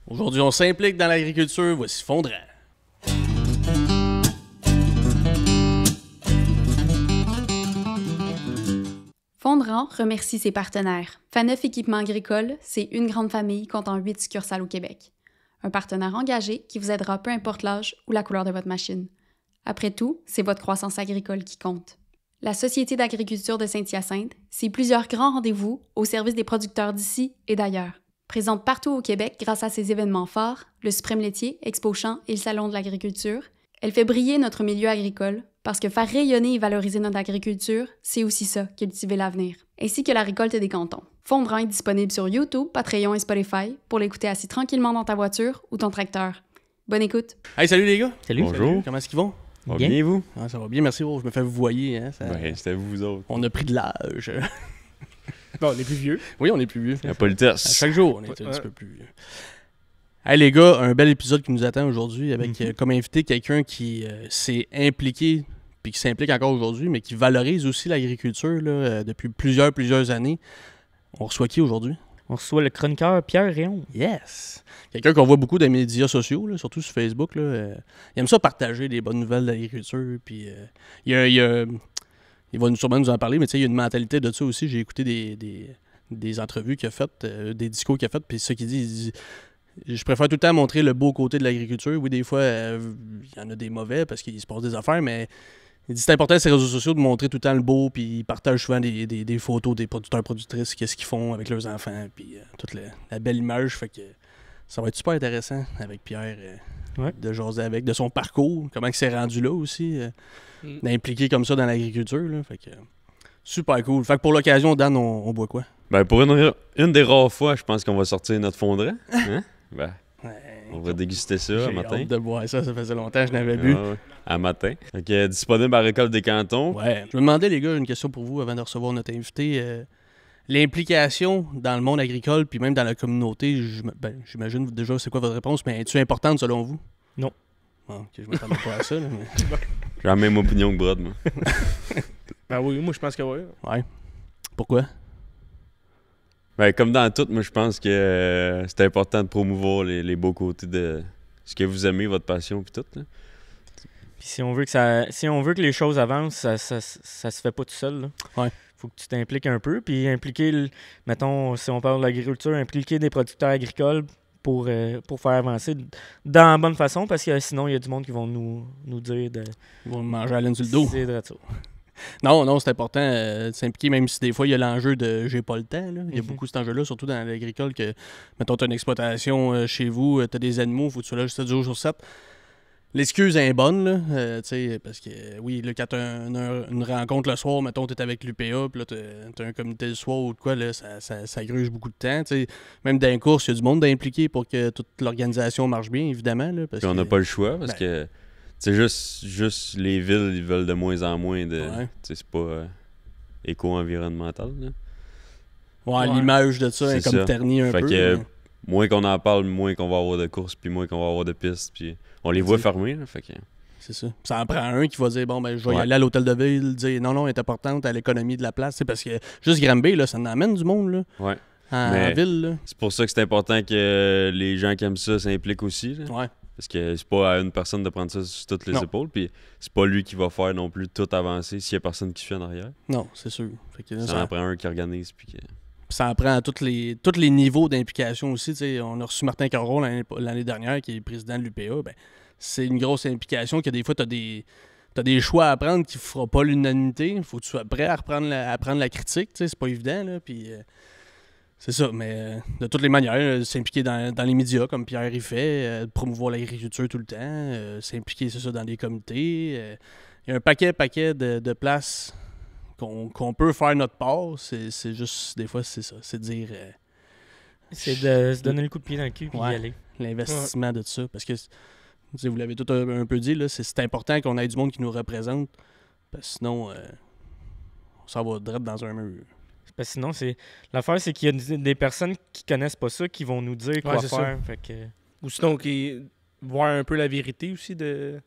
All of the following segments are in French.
Aujourd'hui, on s'implique dans l'agriculture. Voici Fondrant. Fondrant remercie ses partenaires. Faneuf Équipement Agricole, c'est une grande famille comptant 8 succursales au Québec. Un partenaire engagé qui vous aidera peu importe l'âge ou la couleur de votre machine. Après tout, c'est votre croissance agricole qui compte. La Société d'agriculture de Saint-Hyacinthe, c'est plusieurs grands rendez-vous au service des producteurs d'ici et d'ailleurs. Présente partout au Québec grâce à ses événements forts, le Suprême laitier, Expo Champs et le Salon de l'agriculture, elle fait briller notre milieu agricole parce que faire rayonner et valoriser notre agriculture, c'est aussi ça, cultiver l'avenir. Ainsi que la récolte des cantons. Fondrant est disponible sur YouTube, Patreon et Spotify pour l'écouter assis tranquillement dans ta voiture ou ton tracteur. Bonne écoute! Hey, salut les gars! Salut. Bonjour. Comment est-ce qu'ils vont? Va Bien. bien, vous? Ah, ça va bien, merci. Je me fais vous voyer. Hein, ça... Ben, c'était vous autres. On a pris de l'âge. Bon, on est plus vieux. Oui, on est plus vieux. La politesse. À chaque jour, on est un petit peu plus vieux. Hey les gars, un bel épisode qui nous attend aujourd'hui avec comme invité quelqu'un qui s'est impliqué puis qui s'implique encore aujourd'hui, mais qui valorise aussi l'agriculture là, depuis plusieurs années. On reçoit qui aujourd'hui? On reçoit le chroniqueur Pierre Réon. Yes! Quelqu'un qu'on voit beaucoup dans les médias sociaux, là, surtout sur Facebook. Là, il aime ça partager des bonnes nouvelles d'agriculture. Puis il va sûrement nous en parler, mais tu sais, il y a une mentalité de ça aussi. J'ai écouté des entrevues qu'il a faites, des discours qu'il a fait, puis ce qu'il dit, il dit je préfère tout le temps montrer le beau côté de l'agriculture. Oui, des fois, il y en a des mauvais parce qu'il se passe des affaires, mais il dit c'est important sur les réseaux sociaux de montrer tout le temps le beau, puis il partage souvent des photos des producteurs productrices, qu'est-ce qu'ils font avec leurs enfants, puis toute la belle image. Fait que ça va être super intéressant avec Pierre de jaser avec, de son parcours, comment il s'est rendu là aussi, d'impliquer comme ça dans l'agriculture. Là, fait que super cool. Fait que pour l'occasion, Dan, on boit quoi? Ben, pour une des rares fois, je pense qu'on va sortir notre Fondrant. Hein? Ben, Ouais, on va déguster ça j'ai à matin. hâte de boire ça faisait longtemps que je n'avais bu. Ouais, à matin. Fait que, disponible à Récolte des Cantons. Ouais. Je me demandais, les gars, une question pour vous avant de recevoir notre invité. L'implication dans le monde agricole, puis même dans la communauté, j'imagine déjà c'est quoi votre réponse, mais est-tu importante selon vous? Non. Bon, ok, je m'attendais pas à ça. Là, mais... J'ai la même opinion que Brad, moi. Ben oui, moi je pense que oui. Ouais. Pourquoi? Ben, comme dans tout, moi, je pense que c'est important de promouvoir les beaux côtés de ce que vous aimez, votre passion, puis tout. Là. Puis si on veut que les choses avancent, ça se fait pas tout seul. Là. Ouais. Faut que tu t'impliques un peu, puis impliquer, mettons, si on parle de l'agriculture, impliquer des producteurs agricoles pour faire avancer dans la bonne façon, parce que sinon, il y a du monde qui vont nous dire de... Ils vont manger à laine sur le dos. C'est de ça. Non, c'est important de s'impliquer, même si des fois il y a l'enjeu de j'ai pas le temps. Là. Il y a beaucoup cet enjeu-là, surtout dans l'agricole, que, mettons, tu as une exploitation chez vous, tu as des animaux, faut que tu sois là juste 7 jours sur 7. L'excuse est bonne, là, parce que, oui, là, quand tu as une rencontre le soir, mettons, tu es avec l'UPA, puis là, tu as un comité le soir ou de quoi, là, ça gruge beaucoup de temps. T'sais. Même dans les courses, il y a du monde d'impliquer pour que toute l'organisation marche bien, évidemment. Là, parce Puis on que, n'a pas le choix, parce que c'est juste les villes, ils veulent de moins en moins de... Ouais. C'est pas éco-environnemental, là. Ouais, l'image de ça est C'est comme ça. ternie un Fait peu. que mais- moins qu'on en parle, moins qu'on va avoir de courses, puis moins qu'on va avoir de pistes, puis on les voit fermer, là, fait que... C'est ça. Ça en prend un qui va dire bon, ben, je vais y Ouais. aller à l'hôtel de ville, dire non, elle est importante à l'économie de la place. C'est parce que juste Granby, là, ça en amène du monde là, Ouais. en Mais- ville. Là. C'est pour ça que c'est important que les gens qui aiment ça s'impliquent aussi, là. Ouais. Parce que c'est pas à une personne de prendre ça sur toutes les Non. épaules, puis c'est pas lui qui va faire non plus tout avancer s'il y a personne qui suit en arrière. Non, c'est sûr. Fait que là, Ça en prend un qui organise, puis que... ça en prend à tous les niveaux d'implication aussi. T'sais, on a reçu Martin Caron l'année dernière, qui est président de l'UPA. Ben, c'est une grosse implication que des fois, tu as des choix à prendre qui ne fera pas l'unanimité. Il faut que tu sois prêt à prendre la critique. C'est pas évident. Là, puis, c'est ça. Mais de toutes les manières, s'impliquer dans les médias, comme Pierre y fait, promouvoir l'agriculture tout le temps, s'impliquer, c'est ça, dans des comités. Il y a un paquet de places qu'on peut faire notre part. C'est juste, des fois, c'est ça. C'est de dire C'est de se donner le coup de pied dans le cul et Ouais. y aller. l'investissement de ça. Parce que, tu sais, vous l'avez tout un peu dit, là, c'est important qu'on ait du monde qui nous représente. Parce que sinon, on s'en va direct dans un mur. Parce que sinon, l'affaire, c'est qu'il y a des personnes qui connaissent pas ça qui vont nous dire quoi c'est faire. Fait que... Ou sinon, voir un peu la vérité aussi de.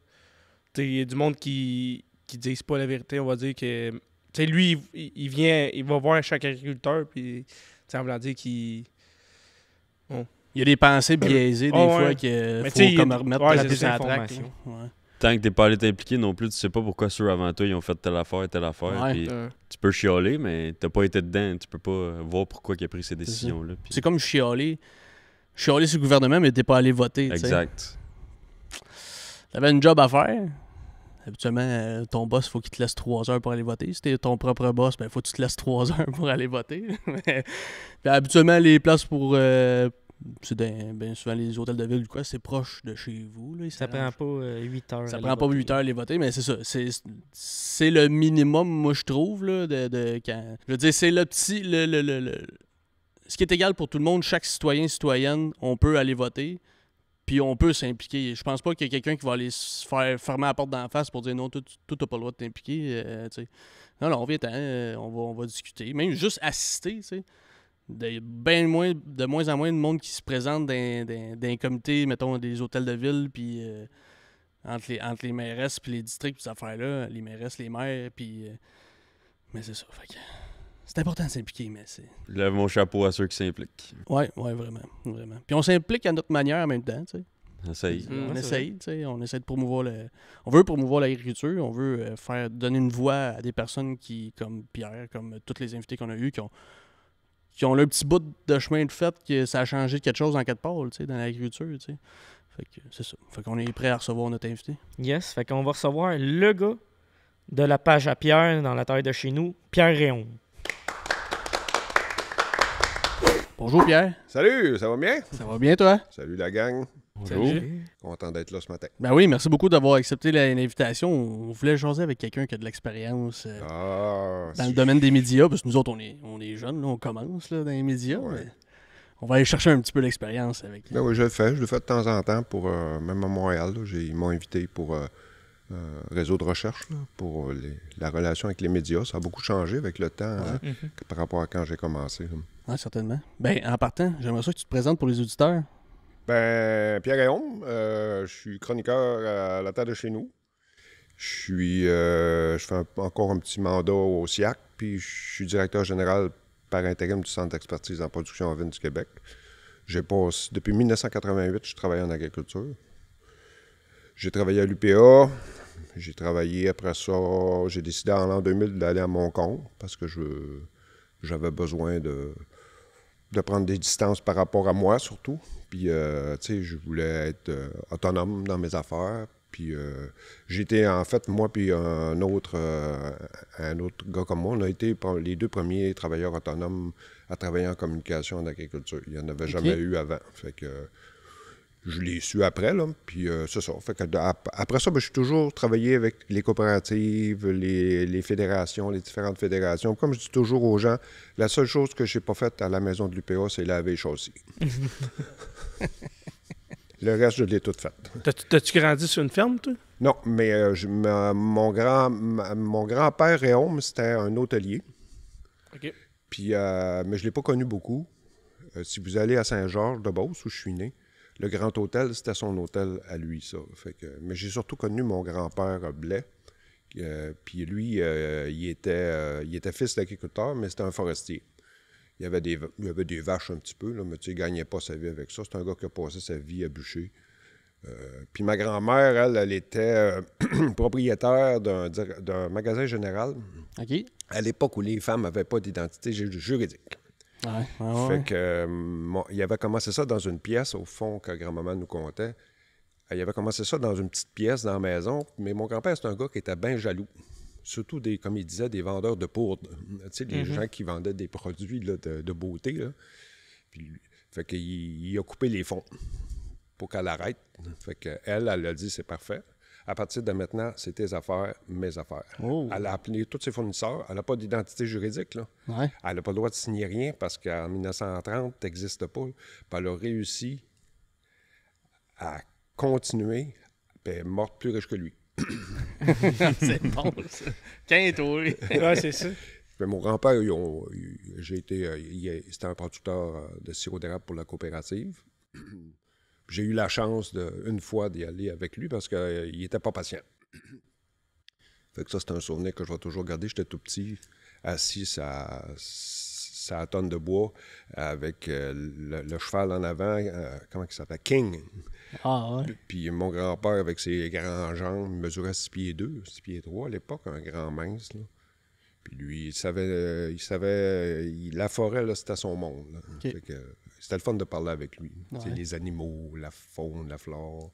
Il y a du monde qui disent pas la vérité, on va dire que. Tu sais, lui, il va voir chaque agriculteur, puis en voulant dire qu'il. Bon, Il y a des pensées biaisées des Oh, fois ouais. qu'il Mais faut tu sais, comme remettre ouais, la c'est puce ça, à la traque. information. Ouais. Tant que t'es pas allé t'impliquer non plus, tu sais pas pourquoi ceux avant toi, ils ont fait telle affaire, telle affaire. Ouais. Puis tu peux chialer, mais t'as pas été dedans. Tu peux pas voir pourquoi il a pris ces décisions-là. puis- C'est comme chialer. Chialer sur le gouvernement, mais t'es pas allé voter. tu sais. Exact. T'avais une job à faire. Habituellement, ton boss, il faut qu'il te laisse 3 heures pour aller voter. Si t'es ton propre boss, ben faut que tu te laisses 3 heures pour aller voter. Puis habituellement, les places pour... c'est bien souvent les hôtels de ville ou quoi, c'est proche de chez vous. Là, Ça prend pas 8 heures. Ça à prend aller pas voter. 8 heures à les voter, mais c'est ça. C'est le minimum, moi, je trouve, là, de quand... Je veux dire, c'est le petit... Ce qui est égal pour tout le monde, chaque citoyen, citoyenne, on peut aller voter, puis on peut s'impliquer. Je pense pas qu'il y a quelqu'un qui va aller se faire fermer la porte d'en face pour dire non, toi, t'as pas le droit de t'impliquer. Tu sais. Non, viens-t'en, on va discuter. Même juste assister, tu sais. De moins en moins de monde qui se présente dans un comité, mettons, des hôtels de ville, puis entre les mairesses, puis les districts, puis ces affaires-là, les mairesses, les maires, puis... mais c'est ça, fait que... C'est important de s'impliquer, mais c'est... Lève mon chapeau à ceux qui s'impliquent. Ouais, vraiment. Puis on s'implique à notre manière en même temps, tu sais. Essaye. Mm. On Ouais, essaye, tu sais, on essaie de promouvoir On veut promouvoir l'agriculture, on veut donner une voix à des personnes comme Pierre, comme tous les invités qu'on a eus, qui ont le petit bout de chemin de fait que ça a changé de quelque chose en quatre pôles, tu sais, dans l'agriculture, tu sais. Fait que c'est ça. Fait qu'on est prêt à recevoir notre invité. Yes, fait qu'on va recevoir le gars de la page à Pierre dans la taille de chez nous, Pierre Réon. Bonjour Pierre, Salut, ça va bien? ça va bien toi? Salut la gang. Salut. Content d'être là ce matin. Ben oui, merci beaucoup d'avoir accepté l'invitation. On voulait jaser avec quelqu'un qui a de l'expérience dans le domaine des médias, parce que nous autres, on est jeunes, là, on commence là, dans les médias. Ouais. Mais on va aller chercher un petit peu l'expérience avec. Ben oui, je le fais de temps en temps pour même à Montréal. Là, ils m'ont invité pour réseau de recherche là, pour la relation avec les médias. Ça a beaucoup changé avec le temps hein, par rapport à quand j'ai commencé. Là. Oui, certainement. Ben, en partant, j'aimerais ça que tu te présentes pour les auditeurs. Ben, Pierre Guillaume, je suis chroniqueur à la terre de chez nous. Je fais encore un petit mandat au SIAC, puis je suis directeur général par intérim du Centre d'expertise en production en vigne du Québec. Depuis 1988, je travaille en agriculture. J'ai travaillé à l'UPA. J'ai travaillé après ça. J'ai décidé en l'an 2000 d'aller à mon compte parce que j'avais besoin de prendre des distances par rapport à moi, surtout. Puis, tu sais, je voulais être autonome dans mes affaires. Puis, j'étais, en fait, moi puis un autre gars comme moi, on a été les deux premiers travailleurs autonomes à travailler en communication en agriculture. Il n'y en avait jamais eu avant. Fait que je l'ai su après, là. Puis, c'est ça. Fait que après ça, ben, j'ai toujours travaillé avec les coopératives, les fédérations, les différentes fédérations. Comme je dis toujours aux gens, la seule chose que je n'ai pas faite à la maison de l'UPA, c'est laver les chaussées. Le reste, je l'ai tout fait. T'as-tu grandi sur une ferme, toi? Non, mais mon grand-père, Réaume, c'était un hôtelier. OK. Puis, mais je ne l'ai pas connu beaucoup. Si vous allez à Saint-Georges-de-Beauce, où je suis né, le Grand Hôtel, c'était son hôtel à lui, ça. Fait que, mais j'ai surtout connu mon grand-père Blais. Puis lui, il était fils d'agriculteur, mais c'était un forestier. Il y avait des vaches un petit peu, là, mais tu sais, il ne gagnait pas sa vie avec ça. C'est un gars qui a passé sa vie à bûcher. Puis ma grand-mère, elle était propriétaire d'un magasin général OK? à l'époque où les femmes n'avaient pas d'identité juridique. Ouais. Fait que, il avait commencé ça dans une pièce, au fond, que grand-maman nous contait. Il avait commencé ça dans une petite pièce dans la maison, mais mon grand-père, c'est un gars qui était bien jaloux. Surtout, comme il disait, des vendeurs de poudre. Tu sais, des gens qui vendaient des produits là, de beauté. Là. Puis, fait qu'il a coupé les fonds pour qu'elle arrête. Fait qu'elle a dit, c'est parfait. À partir de maintenant, c'est tes affaires, mes affaires. Oh. Elle a appelé tous ses fournisseurs. Elle n'a pas d'identité juridique. Là. Ouais. Elle n'a pas le droit de signer rien parce qu'en 1930, tu n'existes pas. Puis elle a réussi à continuer, puis elle est morte plus riche que lui. C'est bon, ça. Quinto, oui. Ouais, c'est ça. Mais mon grand-père, c'était un producteur de sirop d'érable pour la coopérative. J'ai eu la chance une fois d'y aller avec lui parce qu'il n'était pas patient. Fait que ça, c'est un souvenir que je vais toujours garder. J'étais tout petit, assis sa tonne de bois avec le cheval en avant, comment il s'appelle? King. Ah, ouais. Puis mon grand-père, avec ses grands jambes, il mesurait 6 pieds 2, 6 pieds 3 à l'époque, un grand mince. Là. Puis lui, il savait la forêt, là, c'était son monde. Là. Okay. Fait que, c'était le fun de parler avec lui. Ouais. Les animaux, la faune, la flore.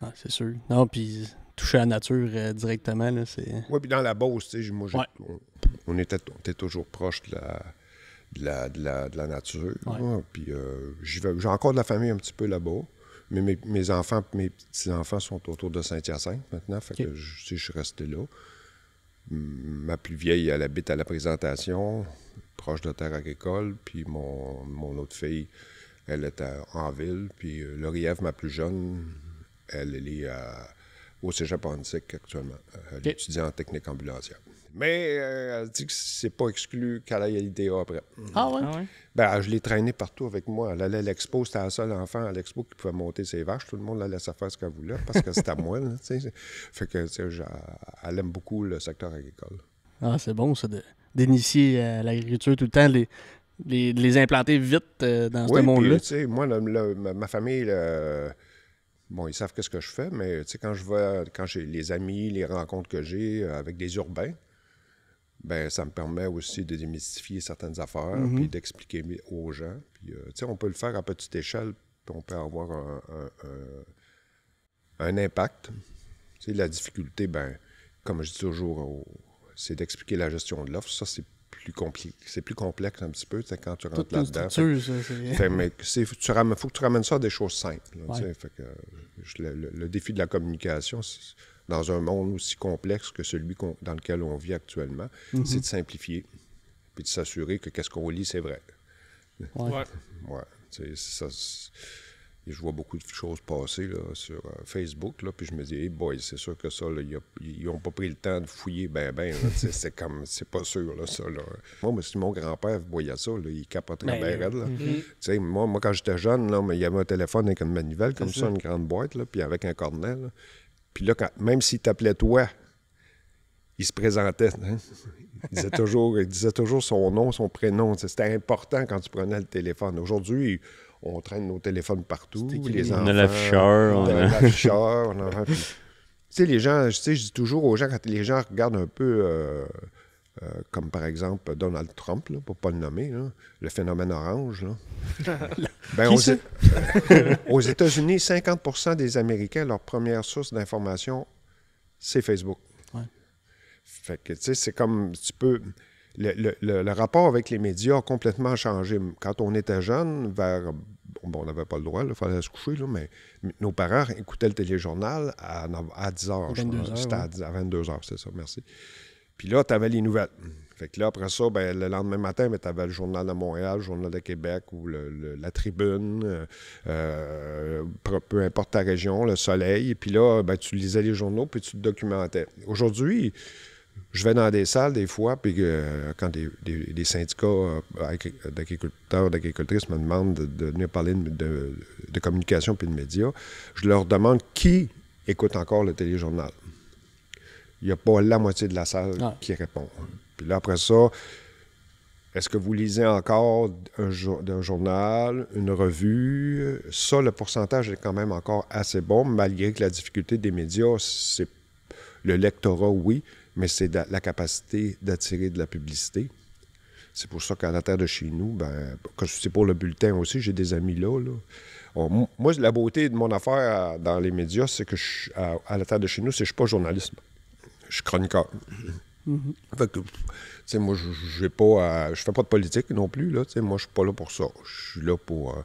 Ah, c'est sûr. Non, puis toucher à la nature directement, là, c'est... Oui, puis dans la Beauce, tu sais, moi, Ouais. on était toujours proche de la nature. Ouais. Ouais, puis j'ai encore de la famille un petit peu là-bas. Mais mes enfants, mes petits-enfants sont autour de Saint-Hyacinthe maintenant. Fait que je suis resté là. Ma plus vieille, elle habite à la Présentation, proche de terre agricole. Puis mon autre fille, elle est en ville. Puis Lauriève, ma plus jeune, elle est au Cégep Antique actuellement. Elle étudie en technique ambulancière. Mais elle dit que c'est pas exclu qu'elle aille à l'IDA après. Ah, ouais? Ah ouais? Ben, je l'ai traînée partout avec moi. Elle allait à l'expo, c'était la seule enfant à l'expo qui pouvait monter ses vaches. Tout le monde la laissait faire ce qu'elle voulait parce que c'était à moi. Là, fait que, elle aime beaucoup le secteur agricole. Ah, c'est bon, ça, d'initier à l'agriculture tout le temps, les implanter vite dans ce monde-là. Puis, tu sais, moi, ma famille, bon, ils savent qu'est-ce que je fais, mais tu sais, quand j'ai les amis, les rencontres que j'ai avec des urbains, ben ça me permet aussi de démystifier certaines affaires, puis d'expliquer aux gens. Puis, tu sais, on peut le faire à petite échelle, puis on peut avoir un impact. Tu sais, la difficulté, ben comme je dis toujours, c'est d'expliquer la gestion de l'offre. Ça, c'est plus compliqué. C'est plus complexe un petit peu, tu sais, quand tu rentres Toute une là-dedans. structure, ça, Mais il faut que tu ramènes ça à des choses simples. Là, Ouais. tu sais. Fait que, le défi de la communication, dans un monde aussi complexe que celui dans lequel on vit actuellement, c'est de simplifier puis de s'assurer que qu'est-ce qu'on lit, c'est vrai. Ouais. Ouais. Tu sais, je vois beaucoup de choses passer là, sur Facebook, là, puis je me dis, hey boy, c'est sûr que ça, là, ils n'ont pas pris le temps de fouiller ben. Là, c'est pas sûr, là, ça. Là. Moi, si mon grand-père voyait ça, là, il capoterait bien raide. Là. Tu sais, moi, quand j'étais jeune, là, il y avait un téléphone avec une manivelle, comme ça, une grande boîte, là, puis avec un cornet. Là. Puis là, même s'il t'appelait toi, il se présentait. Hein? Il disait toujours son nom, son prénom. C'était important quand tu prenais le téléphone. Aujourd'hui, on traîne nos téléphones partout. Les enfants, on a l'afficheur. Tu sais, les gens, je dis toujours aux gens, quand les gens regardent un peu, comme par exemple Donald Trump, là, pour ne pas le nommer, là, le phénomène orange, là. Ben, aux États-Unis, 50% des Américains, leur première source d'information, c'est Facebook. Ouais. Fait que, tu sais, c'est comme, tu peux... Le rapport avec les médias a complètement changé. Quand on était jeune, on n'avait pas le droit, il fallait se coucher, là, mais nos parents écoutaient le téléjournal à 10 h. 22 heures, C'était à 22 h, c'est ça, merci. Puis là, tu avais les nouvelles. Fait que là, après ça, ben, le lendemain matin, tu avais le Journal de Montréal, le Journal de Québec ou la Tribune, peu importe ta région, le Soleil. Puis là, ben, tu lisais les journaux puis tu te documentais. Aujourd'hui, je vais dans des salles des fois, puis quand des syndicats d'agriculteurs, d'agricultrices me demandent de venir parler de communication puis de médias, je leur demande qui écoute encore le téléjournal. Il n'y a pas la moitié de la salle qui répond. Puis là, après ça, est-ce que vous lisez encore un journal, une revue? Ça, le pourcentage est quand même encore assez bon, malgré que la difficulté des médias, c'est le lectorat, oui, mais c'est la capacité d'attirer de la publicité. C'est pour ça qu'à la terre de chez nous, ben, c'est pour le bulletin aussi, j'ai des amis là. Moi, la beauté de mon affaire dans les médias, c'est que à la terre de chez nous, c'est que je ne suis pas journaliste. Je suis chroniqueur. Fait que, tu sais, moi, je fais pas de politique non plus, là. Tu sais, moi, je suis pas là pour ça. Je suis là pour...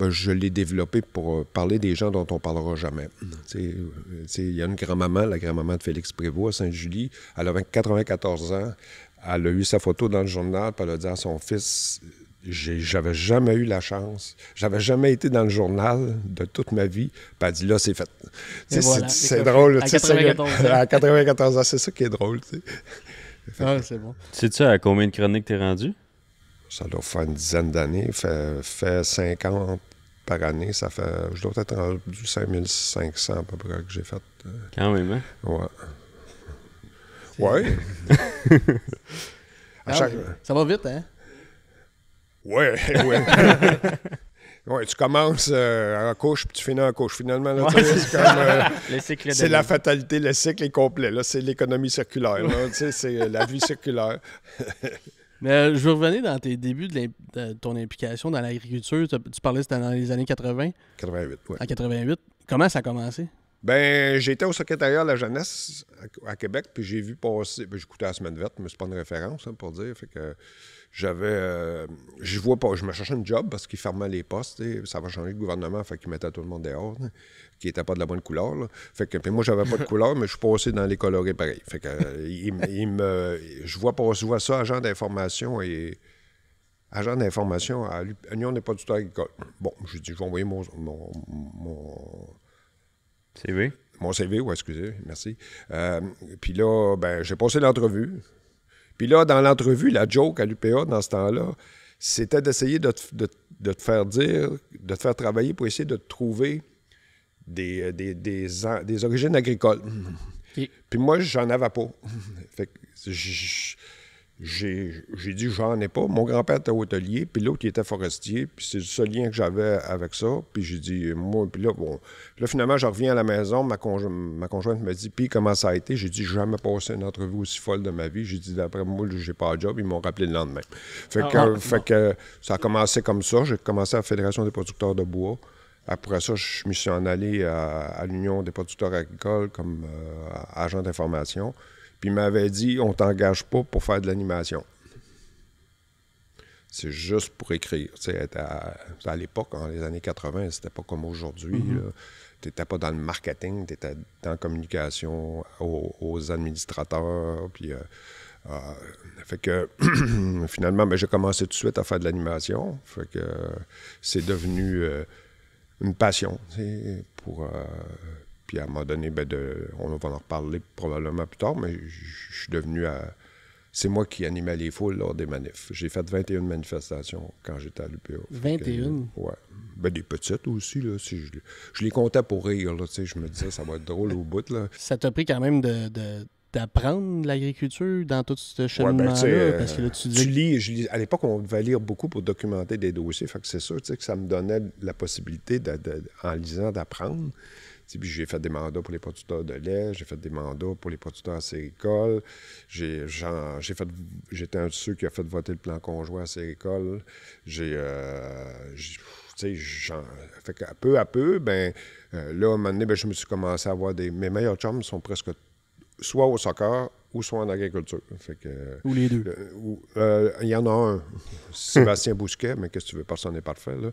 je l'ai développé pour parler des gens dont on parlera jamais. Tu sais, il y a une grand-maman, la grand-maman de Félix Prévost à Sainte-Julie, elle avait 94 ans, elle a eu sa photo dans le journal, puis elle a dit à son fils... J'avais jamais eu la chance. J'avais jamais été dans le journal de toute ma vie. Puis elle dit, là, c'est fait. Voilà, c'est drôle. À 94 ans. À 94 ans, c'est ça qui est drôle. Ah, c'est bon. Sais-tu à combien de chroniques t'es rendu? Ça doit faire une dizaine d'années. Fait 50 par année. Ça fait... Je dois être rendu 5500 à peu près que j'ai fait. Quand même, hein? Ouais. Ouais. Ça va vite, hein? Ouais, ouais. Ouais, tu commences en couche, puis tu finis en couche. Finalement, là, Ouais, c'est comme... Le cycle de c'est la vie. fatalité, le cycle est complet. Là, c'est l'économie circulaire. Là, tu sais, c'est la vie circulaire. Mais je veux revenir dans tes débuts de ton implication dans l'agriculture. Tu parlais que c'était dans les années 80, 88, oui. en 88. Comment ça a commencé? Ben, j'étais au secrétariat à la jeunesse à Québec, puis j'ai vu passer... Ben, j'écoutais la semaine verte, mais c'est pas une référence, hein, pour dire. Fait que j'avais... je vois pas... Je me cherchais un job parce qu'ils fermaient les postes. Ça va changer le gouvernement, fait qu'ils mettaient tout le monde dehors, là, qui n'était pas de la bonne couleur. Là. Fait que... Puis moi, j'avais pas de couleur, mais je suis passé dans les colorés pareil. Fait que je vois ça, agent d'information à l'Union des producteurs agricoles. Bon, j'ai dit, je vais envoyer mon CV? Mon CV, oui, excusez, merci. Puis là, ben, j'ai passé l'entrevue. Puis là, dans l'entrevue, la joke à l'UPA dans ce temps-là, c'était d'essayer de te faire dire, de te faire travailler pour essayer de te trouver des origines agricoles. Okay. Puis moi, j'en avais pas. Fait que j'ai dit, j'en ai pas. Mon grand-père était hôtelier, puis l'autre, il était forestier, puis c'est le seul lien que j'avais avec ça. Puis j'ai dit, moi, puis là, bon. Là, finalement, je reviens à la maison, ma conjointe me dit, puis comment ça a été? J'ai dit, j'ai jamais passé une entrevue aussi folle de ma vie. J'ai dit, d'après moi, j'ai pas de job. Ils m'ont rappelé le lendemain. Fait que ça a commencé comme ça. J'ai commencé à la Fédération des producteurs de bois. Après ça, je me suis en allé à l'Union des producteurs agricoles comme agent d'information. Puis il m'avait dit, on t'engage pas pour faire de l'animation. C'est juste pour écrire. Tu sais, à l'époque, dans les années 80, c'était pas comme aujourd'hui. Tu n'étais pas dans le marketing, tu étais dans la communication aux administrateurs. Puis, fait que finalement, ben, j'ai commencé tout de suite à faire de l'animation. Fait que c'est devenu une passion, tu sais, pour... Puis à un moment donné, ben on va en reparler probablement plus tard, mais je suis devenu à... C'est moi qui animais les foules lors des manifs. J'ai fait 21 manifestations quand j'étais à l'UPA. 21? Ouais. Ben des petites aussi, là. Je les comptais pour rire, là, tu sais. Je me disais, ça va être drôle au bout, là. Ça t'a pris quand même d'apprendre l'agriculture dans tout ce cheminement-là? Parce que là, tu dis... Je lis. À l'époque, on devait lire beaucoup pour documenter des dossiers. Fait que c'est sûr, tu sais, que ça me donnait la possibilité, en lisant, d'apprendre. Puis j'ai fait des mandats pour les producteurs de lait, j'ai fait des mandats pour les producteurs acéricoles. J'étais un de ceux qui a fait voter le plan conjoint acéricole. Fait que peu à peu, là, à un moment donné, je me suis commencé à avoir mes meilleurs chums sont presque soit au soccer ou soit en agriculture. Fait que, ou les deux. Il y en a un, Sébastien Bousquet, mais qu'est-ce que tu veux, personne n'est parfait. Là.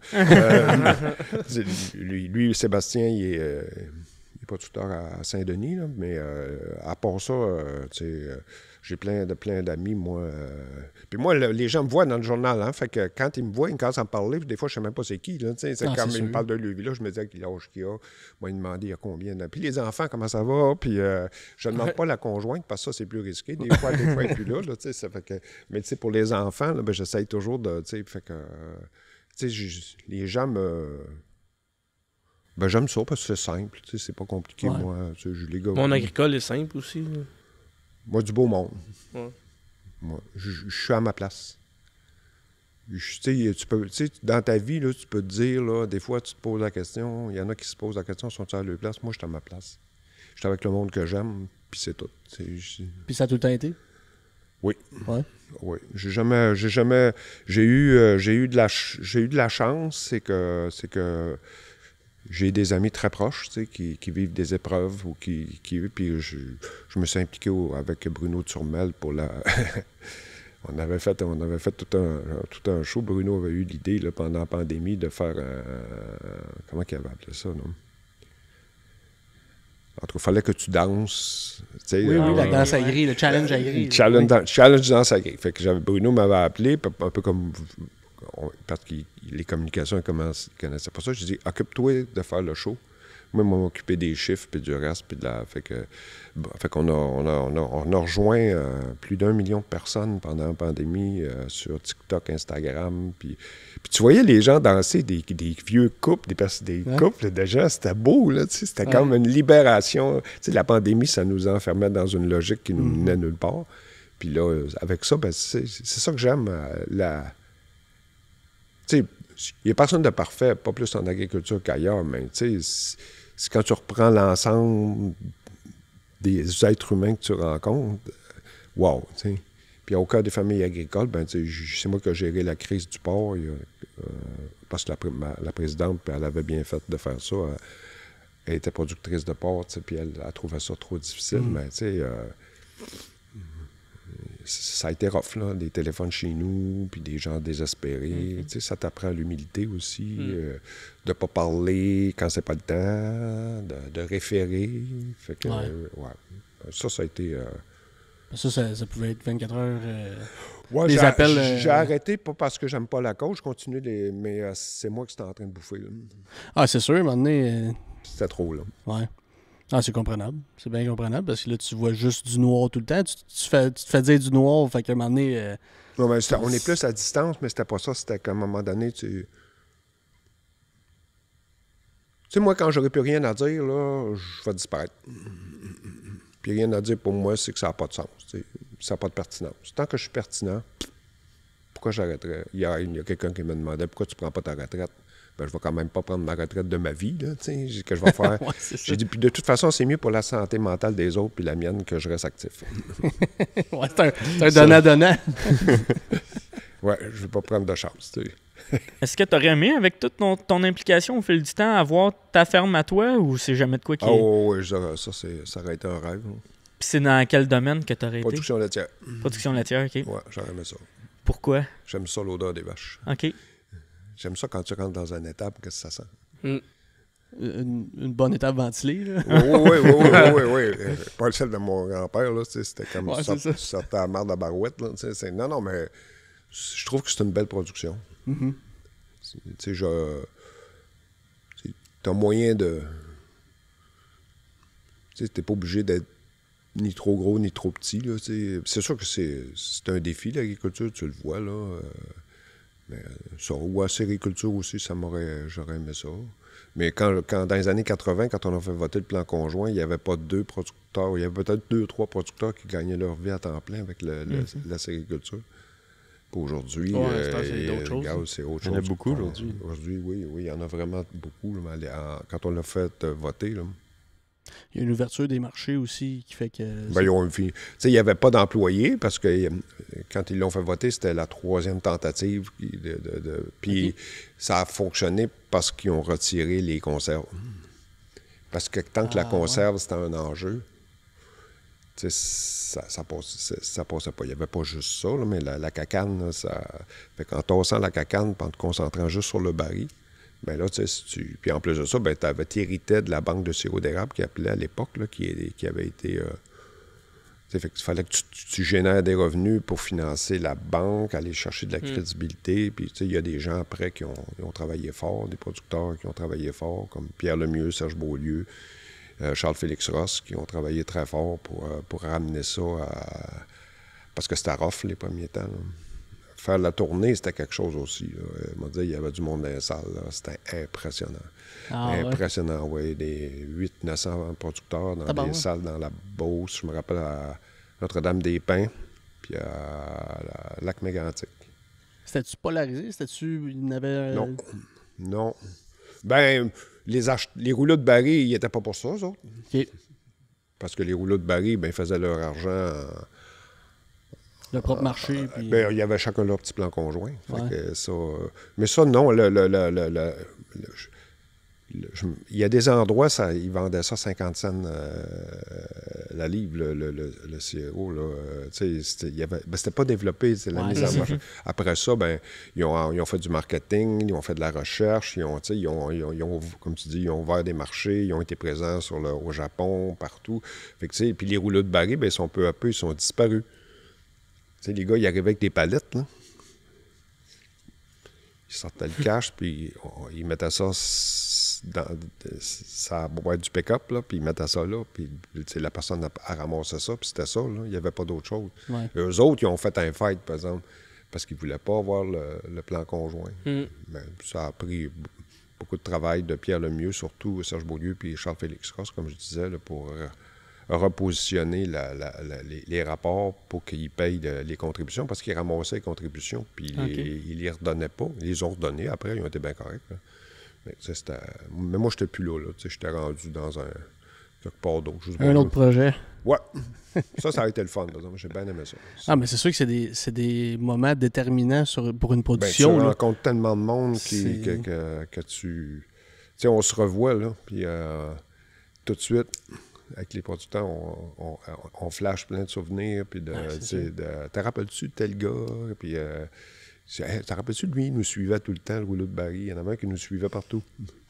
Lui, Sébastien, il est producteur à Saint-Denis, là, mais à part ça, j'ai plein d'amis, moi. Puis moi, les gens me voient dans le journal, hein, fait que quand ils me voient, ils commencent à me parler, puis des fois, je sais même pas c'est qui. Là, c'est comme ils me parlent de leur village, je me dis quel âge qu'il a. Moi, ils me demandaient il y a combien. Puis les enfants, comment ça va? Puis je ne demande pas la conjointe, parce que ça, c'est plus risqué. Des fois, elle n'est plus là. Ça fait que... Mais pour les enfants, là, j'essaye toujours de... Fait que... les gens me... j'aime ça parce que c'est simple, c'est pas compliqué, ouais. Moi. Les gars, mon agricole est simple aussi. Là. Moi, du beau monde. Ouais. Moi, je suis à ma place. Dans ta vie, là, tu peux te dire, là, des fois, tu te poses la question, il y en a qui se posent la question, sont-ils à leur place? Moi, je suis à ma place. Je suis avec le monde que j'aime, puis c'est tout. Puis ça a tout le temps été? Oui. Ouais. Oui. J'ai eu de la chance, c'est que j'ai des amis très proches, qui vivent des épreuves ou qui puis je me suis impliqué avec Bruno Turmel pour la... on avait fait tout un show. Bruno avait eu l'idée là, pendant la pandémie de faire comment qu'il avait appelé ça, non? En tout cas, il fallait que tu danses. Oui, la danse à gris, le challenge à gris. Challenge danse à gris. Fait que Bruno m'avait appelé, un peu comme... parce que les communications, ils connaissaient pas ça. Je dis, occupe-toi de faire le show. Moi, je m'occupais des chiffres, puis du reste, puis de la... Fait qu'on a rejoint plus d'1 million de personnes pendant la pandémie sur TikTok, Instagram, puis tu voyais les gens danser, des vieux couples, des couples de gens, c'était beau, là, c'était comme une libération. La pandémie, ça nous enfermait dans une logique qui nous menait nulle part. Puis là, avec ça, c'est ça que j'aime, sais, il n'y a personne de parfait, pas plus en agriculture qu'ailleurs, mais tu sais, c'est quand tu reprends l'ensemble des êtres humains que tu rencontres, wow, tu sais. Puis au cœur des familles agricoles, ben, tu sais, c'est moi qui ai géré la crise du porc, parce que la présidente, puis elle avait bien fait de faire ça. Elle était productrice de porc, tu sais, puis elle trouvait ça trop difficile, mais tu sais, ça a été rough, là, des téléphones chez nous, puis des gens désespérés. Tu sais, ça t'apprend l'humilité aussi, de ne pas parler quand c'est pas le temps, de référer. Fait que, ouais. Ça a été... Ça pouvait être 24 heures... Ouais, les appels... J'ai arrêté, pas parce que j'aime pas la cause, je continue, mais c'est moi qui c'était en train de bouffer. Là. Ah, c'est sûr, à un moment donné... C'était trop, là. Ouais. Ah, c'est comprenable. C'est bien comprenable parce que là, tu vois juste du noir tout le temps. Tu te fais dire du noir, fait qu'à un moment donné... Non, mais on est plus à distance, mais c'était pas ça. C'était qu'à un moment donné, tu sais, moi, quand j'aurais plus rien à dire, là, je vais disparaître. Puis rien à dire pour moi, c'est que ça n'a pas de sens. T'sais. Ça n'a pas de pertinence. Tant que je suis pertinent, pourquoi j'arrêterais? Il y a quelqu'un qui me demandait pourquoi tu prends pas ta retraite. Ben, je vais quand même pas prendre ma retraite de ma vie, là, que je vais faire. Ouais, j'ai dit, puis de toute façon, c'est mieux pour la santé mentale des autres puis la mienne que je reste actif. Ouais, c'est un donnant-donnant. Ouais, je vais pas prendre de chance, tu sais. Est-ce que tu aurais aimé, avec toute ton implication au fil du temps, avoir ta ferme à toi ou c'est jamais de quoi qui... Ah oui, ça aurait été un rêve. Hein. Puis c'est dans quel domaine que tu aurais été? Production laitière. Production laitière, OK. Ouais, j'aurais aimé ça. Pourquoi? J'aime ça, l'odeur des vaches. OK. J'aime ça quand tu rentres dans une étable, qu'est-ce que ça sent? Une bonne étape ventilée, là. Oui. Pas celle de mon grand-père, là, c'était comme ouais, ça sortait à la marde à barouette, là, non, mais je trouve que c'est une belle production. Mm-hmm. Tu sais, t'as moyen de... Tu sais, t'es pas obligé d'être ni trop gros, ni trop petit, là, c'est sûr que c'est un défi, l'agriculture, tu le vois, là. Mais ça, ou la sériculture aussi, j'aurais aimé ça. Mais quand dans les années 80, quand on a fait voter le plan conjoint, il n'y avait pas deux producteurs, il y avait peut-être 2-3 producteurs qui gagnaient leur vie à temps plein avec la sériculture. Puis aujourd'hui, c'est autre chose. Il y en a beaucoup aujourd'hui. Aujourd'hui, oui, il y en a vraiment beaucoup. Là, quand on l'a fait voter, là. Il y a une ouverture des marchés aussi qui fait que... Ben, il n'y avait pas d'employés parce que quand ils l'ont fait voter, c'était la 3e tentative. Puis ça a fonctionné parce qu'ils ont retiré les conserves. Parce que tant que la conserve, c'était un enjeu, ça passait pas. Il n'y avait pas juste ça, là, mais la cacane, là, ça... Fait qu'en tassant la cacane, en te concentrant juste sur le baril, ben là, tu sais, puis en plus de ça, ben, tu héritais de la banque de sirop d'érable qui appelait à l'époque, là, qui avait été... fait qu'il fallait que tu génères des revenus pour financer la banque, aller chercher de la crédibilité. Puis, tu sais, il y a des gens après qui ont travaillé fort, des producteurs qui ont travaillé fort, comme Pierre Lemieux, Serge Beaulieu, Charles-Félix Ross, qui ont travaillé très fort pour ramener ça à... Parce que c'était rough les premiers temps, là. Faire la tournée, c'était quelque chose aussi. Il m'a dit, il y avait du monde dans les salles. C'était impressionnant. Impressionnant, oui. Des 800-900 producteurs dans des salles dans la Beauce. Je me rappelle à Notre-Dame-des-Pins, puis à Lac-Mégantic. C'était-tu polarisé? Il y avait... Non. Ben, les rouleaux de baril, ils n'étaient pas pour ça, eux autres. OK. Parce que les rouleaux de baril, ben, ils faisaient leur argent... Le propre marché. Puis... Ben, il y avait chacun leur petit plan conjoint. Ouais. Que ça, mais ça, non. Il y a des endroits, ils vendaient ça 50 cents la livre, le sirop. C'était pas développé, c'est la mise en marché. Après ça, ben, ils ont fait du marketing, ils ont fait de la recherche, ils ont, comme tu dis, ils ont ouvert des marchés, ils ont été présents au Japon, partout. Fait que, puis les rouleaux de baril, ben, peu à peu, ils sont disparus. T'sais, les gars, ils arrivaient avec des palettes, là. Ils sortaient le cash, puis ils mettaient ça dans la boîte du pick-up, là, puis ils mettaient ça là, puis la personne a ramassé ça, puis c'était ça, là. Il n'y avait pas d'autre chose. Ouais. Eux autres, ils ont fait un fight, par exemple, parce qu'ils ne voulaient pas avoir le plan conjoint. Mais ça a pris beaucoup de travail de Pierre Lemieux, surtout Serge Beaulieu, puis Charles-Félix Ross, comme je disais, là, pour repositionner les rapports pour qu'ils payent les contributions, parce qu'ils ramassaient les contributions, puis ils les redonnaient pas. Ils les ont redonnées après, ils ont été bien corrects. Là. Mais moi, je n'étais plus là. J'étais rendu dans quelque part d'autre. Un autre projet. Ouais. Ça a été le fun. J'ai bien aimé ça. Ah, mais c'est sûr que c'est des moments déterminants pour une production. Tu rencontres tellement de monde que tu... Tu sais, on se revoit, là, puis tout de suite, avec les producteurs, on flash plein de souvenirs, puis te rappelles-tu de tel gars? Puis... te rappelles-tu de lui, il nous suivait tout le temps, le rouleau de Barry. Il y en avait un qui nous suivait partout.